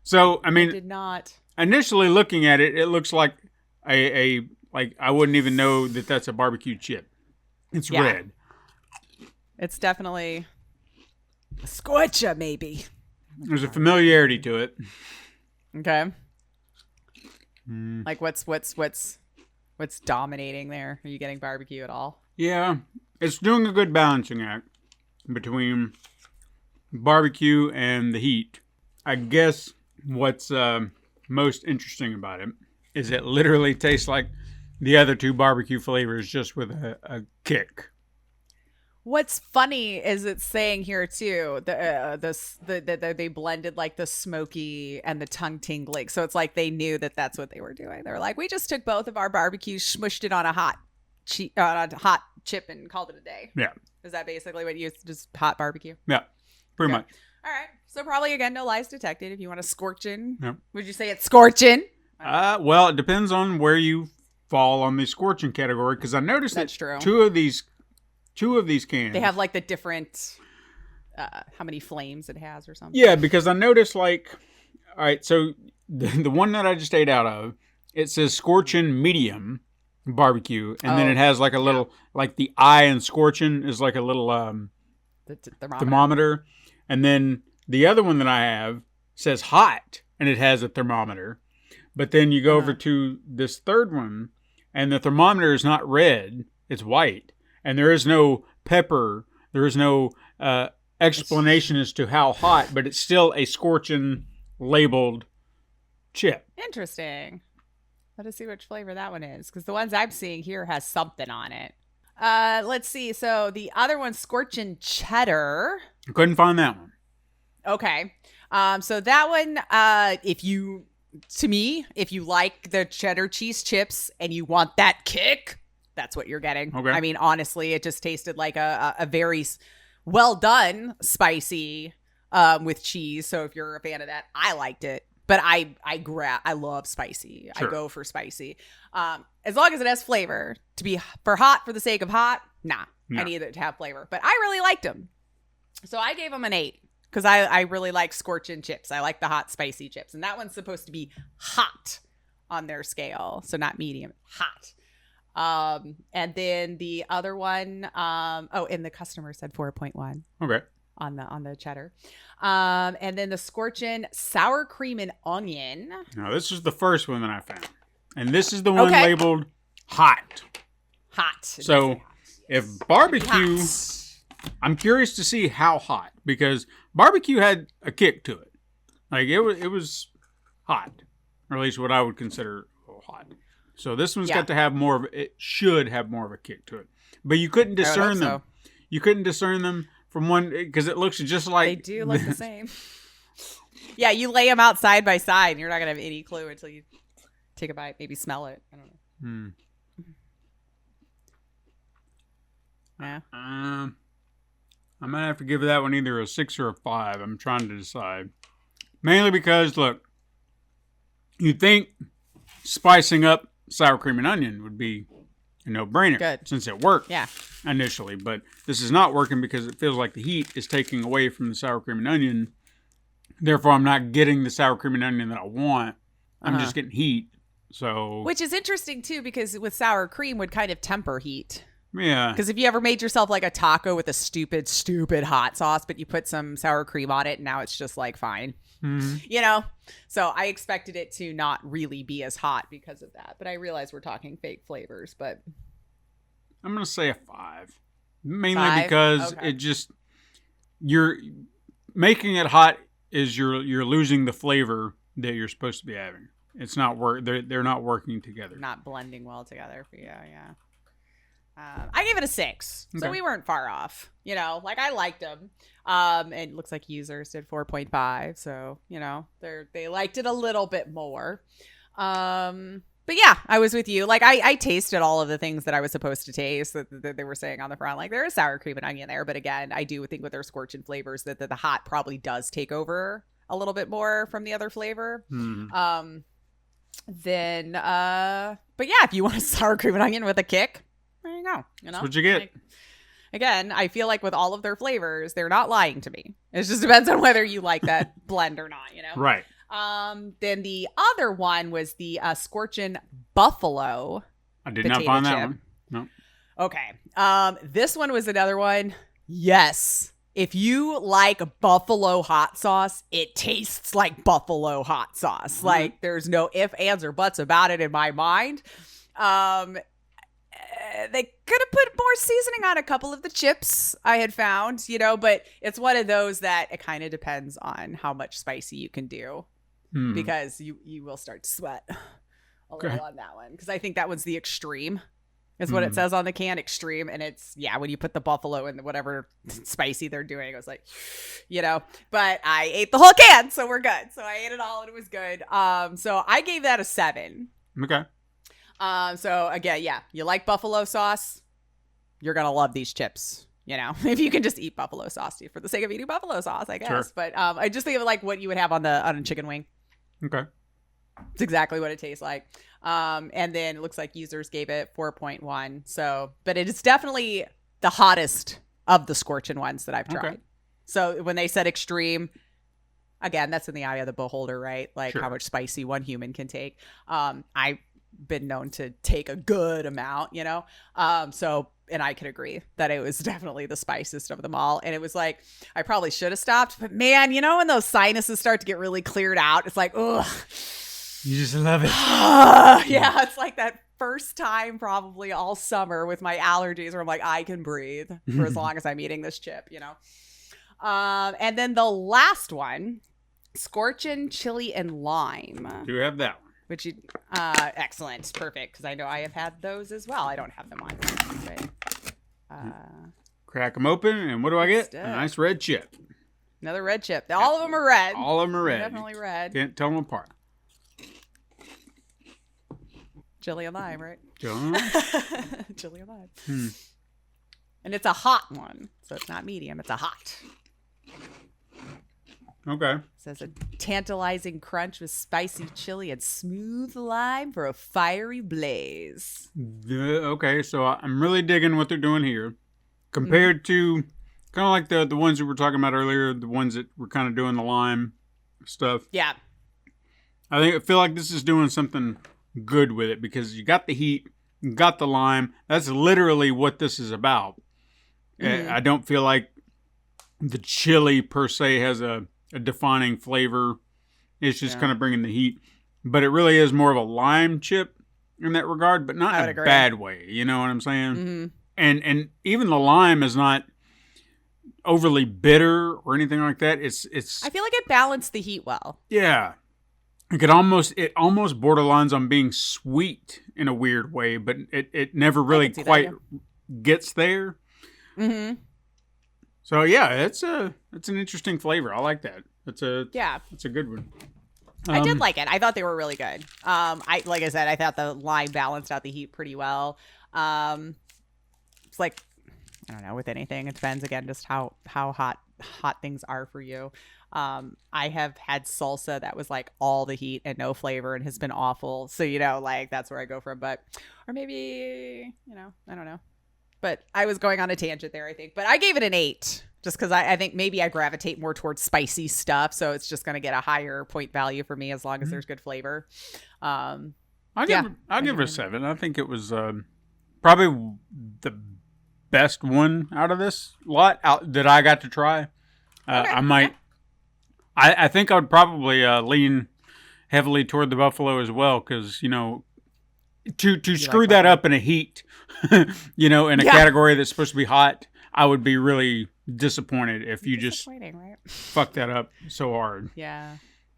So, I I mean, did not. initially looking at it, it looks like a like I wouldn't even know that that's a barbecue chip. It's Yeah. red. It's definitely a scorcher, maybe. There's a familiarity to it. Okay. Like what's dominating there? Are you getting barbecue at all? Yeah, it's doing a good balancing act between barbecue and the heat. I guess what's most interesting about it is it literally tastes like the other 2 barbecue flavors just with a kick. What's funny is it's saying here too that they blended like the smoky and the tongue tingling, so it's like they knew that that's what they were doing. They're like, we just took both of our barbecues, smushed it on a hot chip, and called it a day. Yeah. Is that basically what you just hot barbecue? Yeah, pretty much. All right. So probably again, no lies detected. If you want to scorching, Yep. Would you say it's scorching? Well, it depends on where you fall on the scorching category, because I noticed That's that true. two of these cans, They have like the different how many flames it has or something. Yeah, because I noticed like, all right, so the one that I just ate out of, it says scorching medium barbecue, and then it has like a little, like the eye in scorching is like a little The thermometer, and then the other one that I have says hot, and it has a thermometer. But then you go over to this third one, and the thermometer is not red, it's white. And there is no pepper, there is no explanation as to how hot, but it's still a scorching labeled chip. Interesting. Let us see which flavor that one is, because the ones I'm seeing here has something on it. Let's see. So the other one's scorching cheddar. I couldn't find that one. Okay. So that one, if you like the cheddar cheese chips and you want that kick, that's what you're getting. Okay. I mean, honestly, it just tasted like a very well done spicy with cheese. So if you're a fan of that, I liked it. But I love spicy. Sure. I go for spicy. As long as it has flavor. To be for hot for the sake of hot, nah. No. I need it to have flavor. But I really liked them. So I gave them an 8 because I really like scorching chips. I like the hot spicy chips. And that one's supposed to be hot on their scale. So not medium, hot. And then the other one, and the customer said 4.1. Okay. On the cheddar. And then the scorching sour cream and onion. Now, this is the first one that I found. And this is the one labeled hot. Hot. So if barbecue, I'm curious to see how hot, because barbecue had a kick to it. Like it was hot, or at least what I would consider hot. So this one's got to have more of it should have more of a kick to it. But you couldn't discern them. So. You couldn't discern them from one, because it looks just like they do look the same. Yeah, you lay them out side by side, and you're not gonna have any clue until you take a bite, maybe smell it. I don't know. Yeah. I'm gonna have to give that one either a 6 or a 5. I'm trying to decide. Mainly because, look, you'd think spicing up sour cream and onion would be a no-brainer. Good. Since it worked Yeah. initially. But this is not working because it feels like the heat is taking away from the sour cream and onion. Therefore, I'm not getting the sour cream and onion that I want. I'm just getting heat. So, Which is interesting, too, because with sour cream would kind of temper heat. yeah. Because if you ever made yourself like a taco with a stupid hot sauce, but you put some sour cream on it, and now it's just like fine. Mm-hmm. You know? So I expected it to not really be as hot because of that. But I realize we're talking fake flavors, but I'm going to say a 5. Mainly 5? because Okay. it just, you're making it hot is you're losing the flavor that you're supposed to be having. It's not they're not working together. not blending well together. Yeah. I gave it a 6. Okay. So we weren't far off. You know, like I liked them. And it looks like users did 4.5. So, you know, they liked it a little bit more. But yeah, I was with you. Like I tasted all of the things that I was supposed to taste that they were saying on the front. Like there is sour cream and onion there. But again, I do think with their scorching flavors that the hot probably does take over a little bit more from the other flavor. Mm-hmm. But yeah, if you want a sour cream and onion with a kick, there you go. You know, That's what you get. Like, again, I feel like with all of their flavors, they're not lying to me. It just depends on whether you like that blend or not, you know? Right. Then the other one was the scorching buffalo. I did not potato find that chip. one. No. Okay. This one was another one. Yes. If you like buffalo hot sauce, it tastes like buffalo hot sauce. Mm-hmm. Like there's no ifs, ands, or buts about it in my mind. They could have put more seasoning on a couple of the chips I had found, you know, but it's one of those that it kind of depends on how much spicy you can do, because you will start to sweat a little on that one, because I think that one's the extreme. is what it says on the can, extreme. And it's, when you put the buffalo in whatever spicy they're doing, I was like, but I ate the whole can, so we're good. So I ate it all and it was good. So I gave that a 7. Okay. So again, you like buffalo sauce, you're going to love these chips. If you can just eat buffalo sauce for the sake of eating buffalo sauce, I guess. Sure. But I just think of like what you would have on a chicken wing. Okay. It's exactly what it tastes like. And then it looks like users gave it 4.1. So, but it is definitely the hottest of the scorching ones that I've tried. Okay. So when they said extreme, again, that's in the eye of the beholder, right? Like how much spicy one human can take. I've been known to take a good amount, and I can agree that it was definitely the spiciest of them all. And it was like, I probably should have stopped, but man, when those sinuses start to get really cleared out, it's like, ugh. You just love it. Yeah, it's like that first time probably all summer with my allergies where I'm like, I can breathe for as long as I'm eating this chip, And then the last one, scorchin' chili and lime. Do you have that one? Which excellent, perfect, because I know I have had those as well. I don't have them on. Crack them open, and what do I get? A nice red chip. Another red chip. All of them are red. All of them are red. Definitely red. Can't tell them apart. Chili and lime, right? Chili and lime. Chili and lime. And it's a hot one, so it's not medium. It's a hot. Okay. It says a tantalizing crunch with spicy chili and smooth lime for a fiery blaze. Okay, so I'm really digging what they're doing here. Compared to kind of like the ones that we were talking about earlier, the ones that were kind of doing the lime stuff. Yeah. I feel like this is doing something good with it because you got the heat, you got the lime. That's literally what this is about. I don't feel like the chili per se has a defining flavor. It's just kind of bringing the heat. But it really is more of a lime chip in that regard, but not in a bad way. You know what I'm saying? Mm-hmm. And even the lime is not overly bitter or anything like that. It's. I feel like it balanced the heat well. Yeah. It almost borderlines on being sweet in a weird way, but it never really quite gets there. Mm-hmm. So yeah, it's an interesting flavor. I like that. It's a good one. I did like it. I thought they were really good. Like I said, I thought the lime balanced out the heat pretty well. It's like, I don't know, with anything, it depends again just how hot things are for you. I have had salsa that was like all the heat and no flavor and has been awful. So, like that's where I go from. Or maybe, I don't know. But I was going on a tangent there, I think. But I gave it an 8 just because I think maybe I gravitate more towards spicy stuff. So it's just going to get a higher point value for me as long as there's good flavor. I'll give it a 7. I think it was probably the best one out of this lot that I got to try. Okay. I think I would probably lean heavily toward the buffalo as well because, to screw that up in a heat, in a category that's supposed to be hot, I would be really disappointed if you just right? fuck that up so hard. Yeah.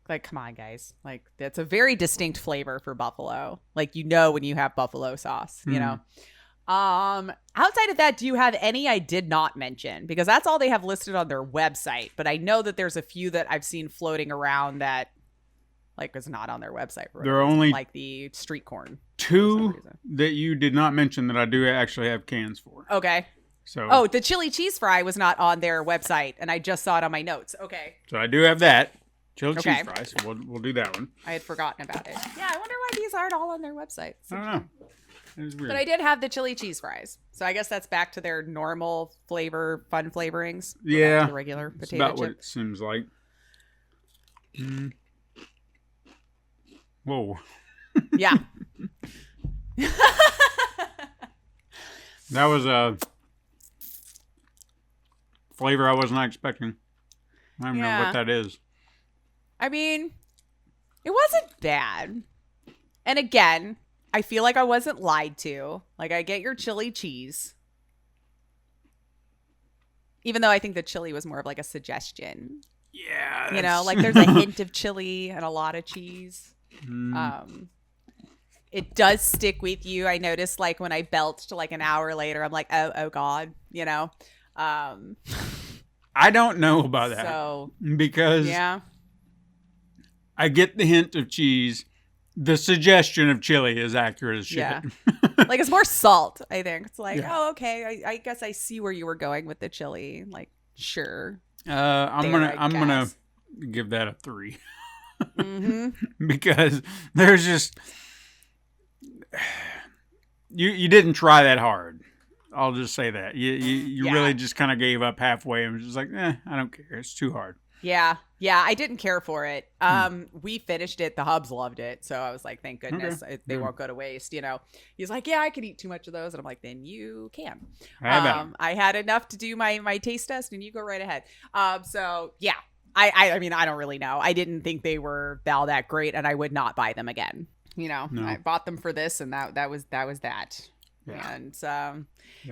Like, come on, guys. Like, that's a very distinct flavor for buffalo. Like, when you have buffalo sauce, Outside of that, do you have any I did not mention? Because that's all they have listed on their website. But I know that there's a few that I've seen floating around that is not on their website. There are only like the street corn. 2 that you did not mention that I do actually have cans for. Okay. So the chili cheese fry was not on their website, and I just saw it on my notes. Okay. So I do have that chili cheese fry. So we'll do that one. I had forgotten about it. Yeah, I wonder why these aren't all on their website. I don't know. It is weird. But I did have the chili cheese fries, so I guess that's back to their normal flavor, fun flavorings. Yeah, the regular potato it's about chip. What it seems like. Whoa. Yeah. That was a flavor I was not expecting. I don't know what that is. I mean, it wasn't bad. And again, I feel like I wasn't lied to. Like, I get your chili cheese. Even though I think the chili was more of like a suggestion. Yeah. Like there's a hint of chili and a lot of cheese. it does stick with you. I noticed like when I belched like an hour later, I'm like, oh God, you know. I don't know about that. So because yeah. I get the hint of cheese. The suggestion of chili is accurate as shit. Yeah. Like it's more salt, I think. It's like, Yeah. oh, okay. I guess I see where you were going with the chili. Like, sure. I'm There, gonna guess. give that a 3 Mm-hmm. because there's just you didn't try that hard. I'll just say that you Yeah. really just kind of gave up halfway and was just like, I don't care. It's too hard. Yeah. I didn't care for it. We finished it. The hubs loved it, so I was like, thank goodness they won't go to waste. You know, he's like, yeah, I could eat too much of those, and I'm like, then you can. I had enough to do my taste test, and you go right ahead. So yeah, I mean, I don't really know. I didn't think they were all that great, and I would not buy them again. You know, No. I bought them for this, and that was that. Yeah. And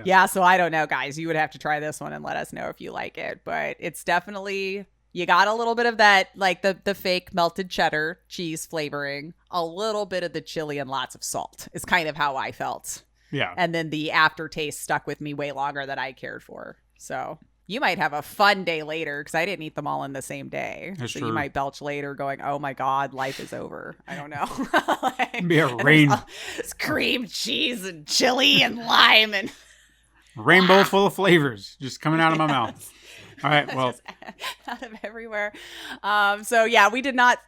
yeah, so I don't know, guys. You would have to try this one and let us know if you like it. But it's definitely, you got a little bit of that, like the fake melted cheddar cheese flavoring, a little bit of the chili, and lots of salt is kind of how I felt. Yeah. And then the aftertaste stuck with me way longer than I cared for. So you might have a fun day later, because I didn't eat them all in the same day. That's so true. you might belch later going, oh my God, life is over. I don't know. Like, Be a and rain- there's all this cream cheese and chili and lime and Rainbow full of flavors just coming out of my mouth. All right. Well, just out of everywhere. So yeah, we did not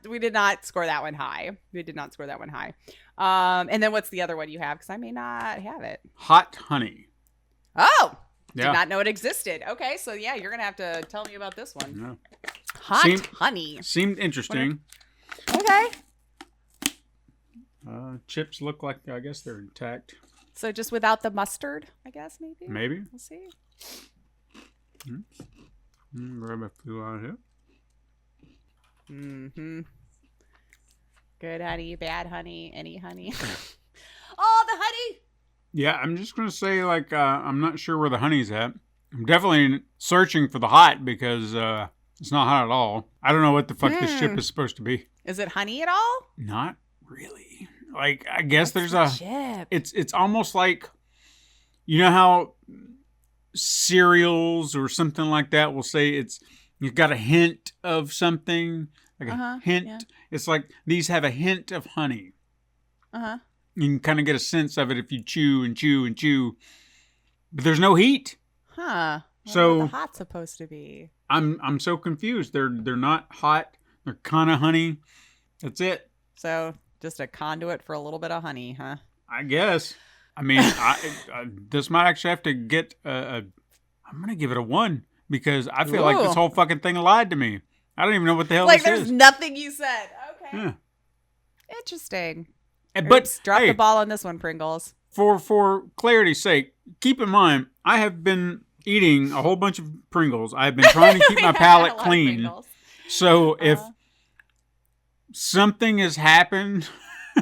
score that one high. And then what's the other one you have? Because I may not have it. hot honey. Oh, Yeah. did not know it existed. Okay, so yeah, you're gonna have to tell me about this one. Yeah. Hot honey. Seemed interesting. Okay. Chips look like, I guess they're intact. So just without the mustard, I guess maybe. Maybe. We'll see. Grab a few out of here. Mm-hmm. Good honey, bad honey, any honey. Oh, the honey. Yeah, I'm just going to say, like, I'm not sure where the honey's at. I'm definitely searching for the hot because it's not hot at all. I don't know what the fuck this chip is supposed to be. Is it honey at all? Not really. Like, I guess What's there's the a... chip? It's almost like, you know how cereals or something like that will say you've got a hint of something, like a hint. yeah. It's like these have a hint of honey. Uh-huh. You can kind of get a sense of it if you chew and chew and chew, but there's no heat. Huh. So- What the hot's supposed to be? I'm so confused. They're not hot. They're kind of honey. That's it. So just a conduit for a little bit of honey, huh? I guess. I mean, this might actually have to get I'm going to give it a 1 because I feel like this Ooh. whole fucking thing lied to me. I don't even know what the hell Like this there's is. nothing you said. Okay. Yeah. Interesting. But Oops, drop hey, the ball on this one, Pringles. for clarity's sake, keep in mind, I have been eating a whole bunch of Pringles. I've been trying to keep my We had a palate lot of clean. Pringles. So if something has happened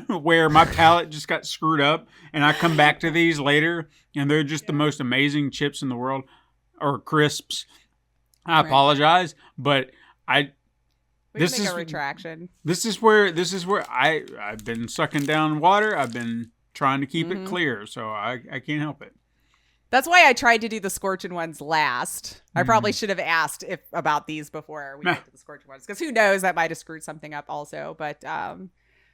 where my palate just got screwed up and I come back to these later and they're just the most amazing chips in the world or crisps, I Right. apologize, but We this can make is- a retraction. this is where I've been sucking down water. I've been trying to keep it clear, so I can't help it. That's why I tried to do the scorching ones last. I probably should have asked about these before we went to the scorching ones, because who knows, that might have screwed something up also. But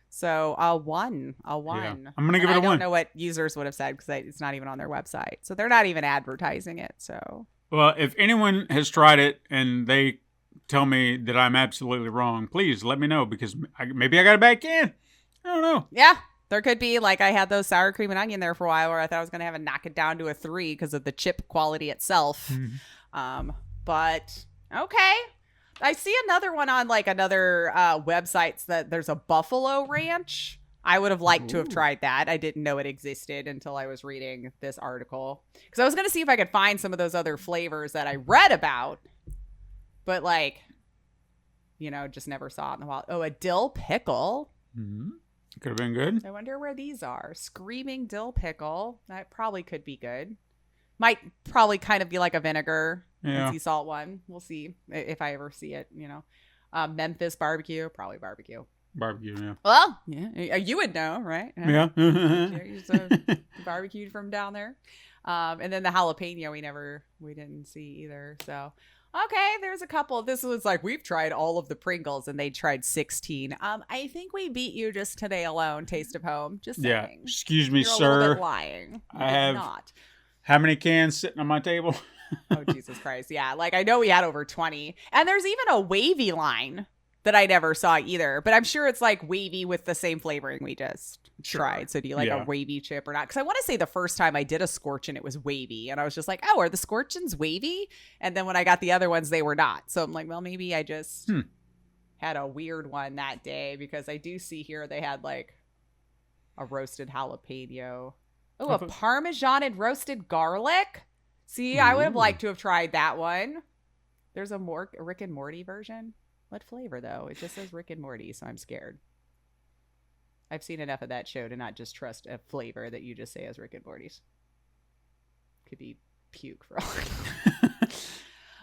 so a 1. I'm gonna give it a 1. I don't know what users would have said because it's not even on their website, so they're not even advertising it. So Well, if anyone has tried it and they tell me that I'm absolutely wrong, please let me know because maybe I got a bad can. I don't know. yeah, there could be, like, I had those sour cream and onion there for a while where I thought I was gonna have to knock it down to a 3 because of the chip quality itself. But okay. I see another one on like another websites that there's a buffalo ranch. I would have liked to have tried that. I didn't know it existed until I was reading this article. Because I was going to see if I could find some of those other flavors that I read about. But like, just never saw it in the wild. Oh, a dill pickle. Could have been good. I wonder where these are. Screaming dill pickle. That probably could be good. Might probably kind of be like a vinegar and sea salt one. We'll see if I ever see it, Memphis barbecue, probably barbecue. Barbecue, Well, yeah, you would know, right? yeah. You barbecued from down there. And then the jalapeno we didn't see either. So, okay, there's a couple. This was like, we've tried all of the Pringles and they tried 16. I think we beat you just today alone, Taste of Home. Just saying. Yeah. Excuse me, You're sir. a little bit lying. You I did have not. how many cans sitting on my table? Oh, Jesus Christ. Yeah. Like, I know we had over 20. And there's even a wavy line that I never saw either. But I'm sure it's like wavy with the same flavoring we just tried. So do you like a wavy chip or not? Because I want to say the first time I did a Scorchin, it was wavy. And I was just like, oh, are the Scorchins wavy? And then when I got the other ones, they were not. So I'm like, well, maybe I just had a weird one that day. Because I do see here they had like a roasted jalapeno. Oh, a Parmesan and roasted garlic. See, I would have liked to have tried that one. There's a Rick and Morty version. What flavor, though? It just says Rick and Morty, so I'm scared. I've seen enough of that show to not just trust a flavor that you just say as Rick and Morty's. Could be puke for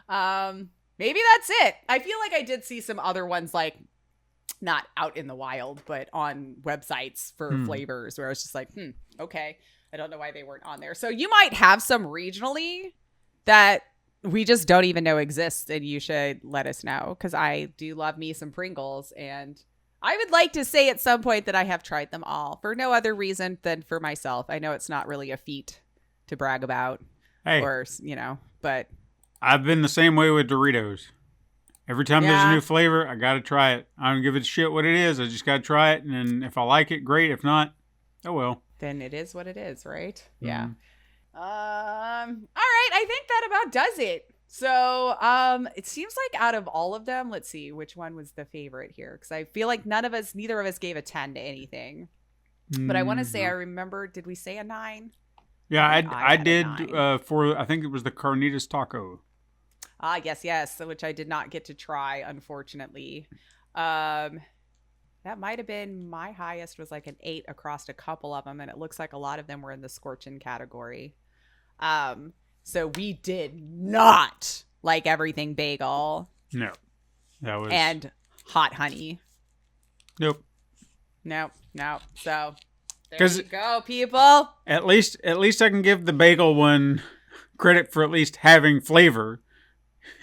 all. Maybe that's it. I feel like I did see some other ones, like, not out in the wild, but on websites for flavors where I was just like, okay. I don't know why they weren't on there. So you might have some regionally that we just don't even know exists, and you should let us know, because I do love me some Pringles, and I would like to say at some point that I have tried them all for no other reason than for myself. I know it's not really a feat to brag about, or, but I've been the same way with Doritos. Every time there's a new flavor, I got to try it. I don't give a shit what it is. I just got to try it, and then if I like it, great. If not, oh well. Then it is what it is, right? Yeah. All right. I think that about does it. So, it seems like out of all of them, let's see, which one was the favorite here? Because I feel like neither of us gave a 10 to anything. But I want to say, I remember, did we say a 9? Yeah, I did for, I think it was the carnitas taco. Ah, yes, which I did not get to try, unfortunately. That might have been my highest, was like an 8 across a couple of them. And it looks like a lot of them were in the Scorchin category. So we did not like everything bagel. No. That was. And hot honey. Nope. No. So there you go, people. At least I can give the bagel one credit for at least having flavor.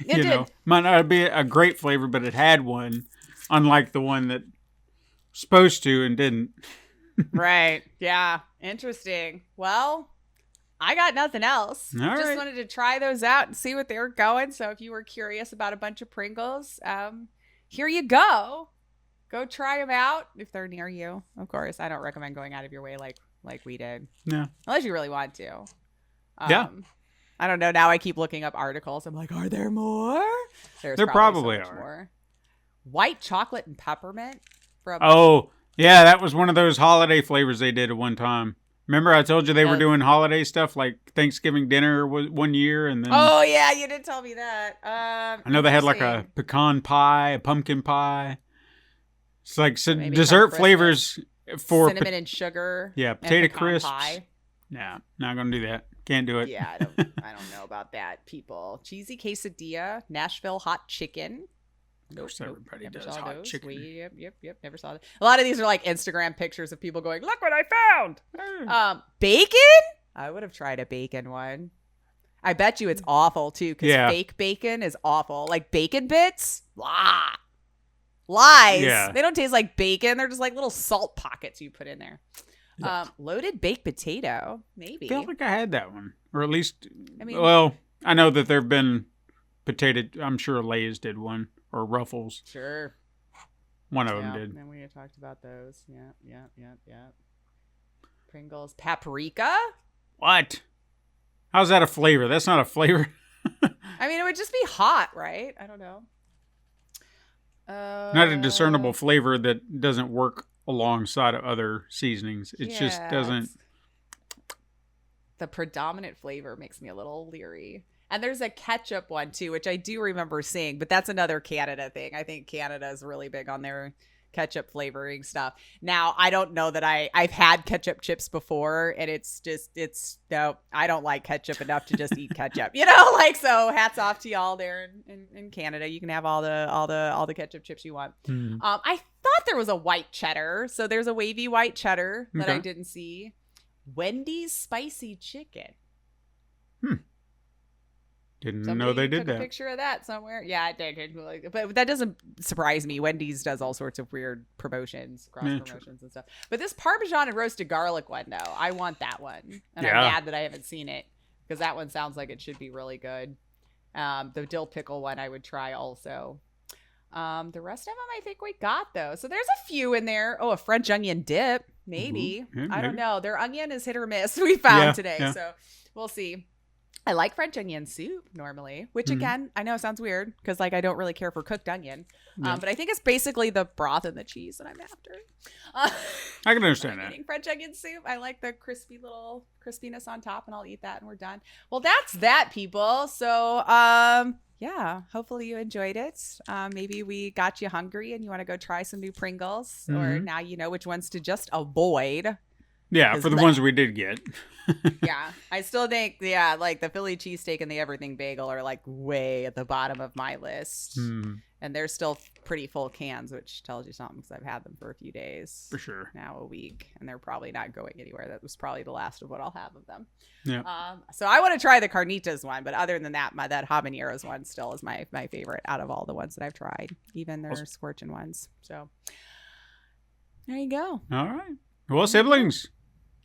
It did. Might not be a great flavor, but it had one. Unlike the one that supposed to and didn't. Right. Yeah. Interesting. Well, I got nothing else. All Just right. wanted to try those out and see what they were going. So if you were curious about a bunch of Pringles, here you go. Go try them out if they're near you. Of course, I don't recommend going out of your way like we did. Yeah. Unless you really want to. Yeah. I don't know. Now I keep looking up articles. I'm like, are there more? There probably so much are. More. White chocolate and peppermint. Oh, yeah, that was one of those holiday flavors they did at one time. Remember I told you they were doing holiday stuff like Thanksgiving dinner one year, and then oh yeah, you did tell me that. I know they had like a pecan pie, a pumpkin pie. It's like dessert flavors for cinnamon and sugar. Yeah, potato crisps. Pie. Nah, not gonna do that. Can't do it. Yeah, I don't know about that, people. Cheesy quesadilla, Nashville hot chicken. Nope, everybody does hot chicken. Yep. Never saw that. A lot of these are like Instagram pictures of people going, "Look what I found." Bacon. I would have tried a bacon one. I bet you it's awful too, because fake bacon is awful. Like bacon bits, lies. Yeah. They don't taste like bacon. They're just like little salt pockets you put in there. Loaded baked potato, maybe. I feel like I had that one, or at least. Well, I know that there've been potato. I'm sure Lay's did one. Or Ruffles. Sure. One of them did. And we had talked about those. Yeah. Pringles. Paprika? What? How's that a flavor? That's not a flavor. I mean, it would just be hot, right? I don't know. Not a discernible flavor that doesn't work alongside of other seasonings. It just doesn't. The predominant flavor makes me a little leery. And there's a ketchup one, too, which I do remember seeing. But that's another Canada thing. I think Canada is really big on their ketchup flavoring stuff. Now, I don't know that I've had ketchup chips before. And no, I don't like ketchup enough to just eat ketchup. So hats off to y'all there in Canada. You can have all the ketchup chips you want. I thought there was a white cheddar. So there's a wavy white cheddar that I Okay. didn't see. Wendy's spicy chicken. Didn't Somebody know they did took a that. picture of that somewhere. Yeah, I did. But that doesn't surprise me. Wendy's does all sorts of weird promotions, cross Yeah, promotions and stuff. But this Parmesan and roasted garlic one, though, I want that one. And Yeah. I'm mad that I haven't seen it because that one sounds like it should be really good. The dill pickle one I would try also. The rest of them I think we got, though. So there's a few in there. Oh, a French onion dip, maybe. Yeah, I don't maybe. know. Their onion is hit or miss, we found Yeah, today. yeah. So we'll see. I like French onion soup normally, which Mhm. again, I know it sounds weird because like I don't really care for cooked onion, Yeah. but I think it's basically the broth and the cheese that I'm after. I can understand I'm that. eating French onion soup. I like the crispy little crispiness on top, and I'll eat that, and we're done. Well, that's that, people. So, yeah, hopefully you enjoyed it. Maybe we got you hungry and you want to go try some new Pringles, or Mhm. now you know which ones to just avoid. Yeah, 'Cause for the like- ones we did get. Yeah, I still think, yeah, like the Philly cheesesteak and the everything bagel are like way at the bottom of my list. And they're still pretty full cans, which tells you something because I've had them for a few days. For sure. Now a week, and they're probably not going anywhere. That was probably the last of what I'll have of them. Yeah. So I want to try the carnitas one, but other than that, that habaneros one still is my favorite out of all the ones that I've tried, even their Awesome. scorching ones. So there you go. All right. Well, siblings,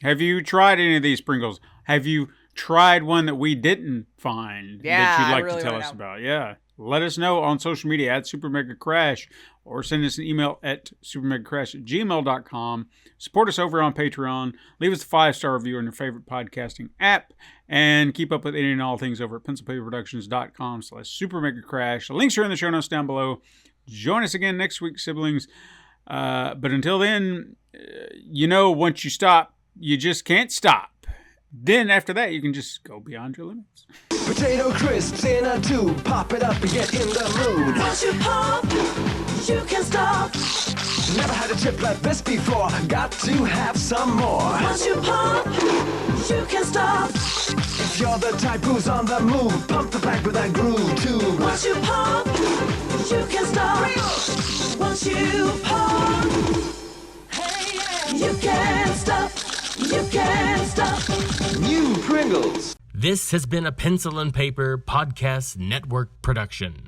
have you tried any of these Pringles? Have you tried one that we didn't find Yeah, that I you'd like really to tell wanna us know. about? Yeah. Let us know on social media at SuperMegaCrash or send us an email at supermegacrash@gmail.com. Support us over on Patreon. Leave us a 5-star review on your favorite podcasting app. And keep up with any and all things over at pencilpaperproductions.com/supermegacrash. The links are in the show notes down below. Join us again next week, siblings. But until then, once you stop, you just can't stop. Then after that, you can just go beyond your limits. Potato crisps in a tube, pop it up and get in the mood. Once you pop, you can stop. Never had a chip like this before, got to have some more. Once you pop, you can stop. If you're the type who's on the move, pump the back with that groove too. Once you pop, you can stop. Once you pop, you can't stop. You can't stop. New Pringles. This has been a Pencil and Paper Podcast Network production.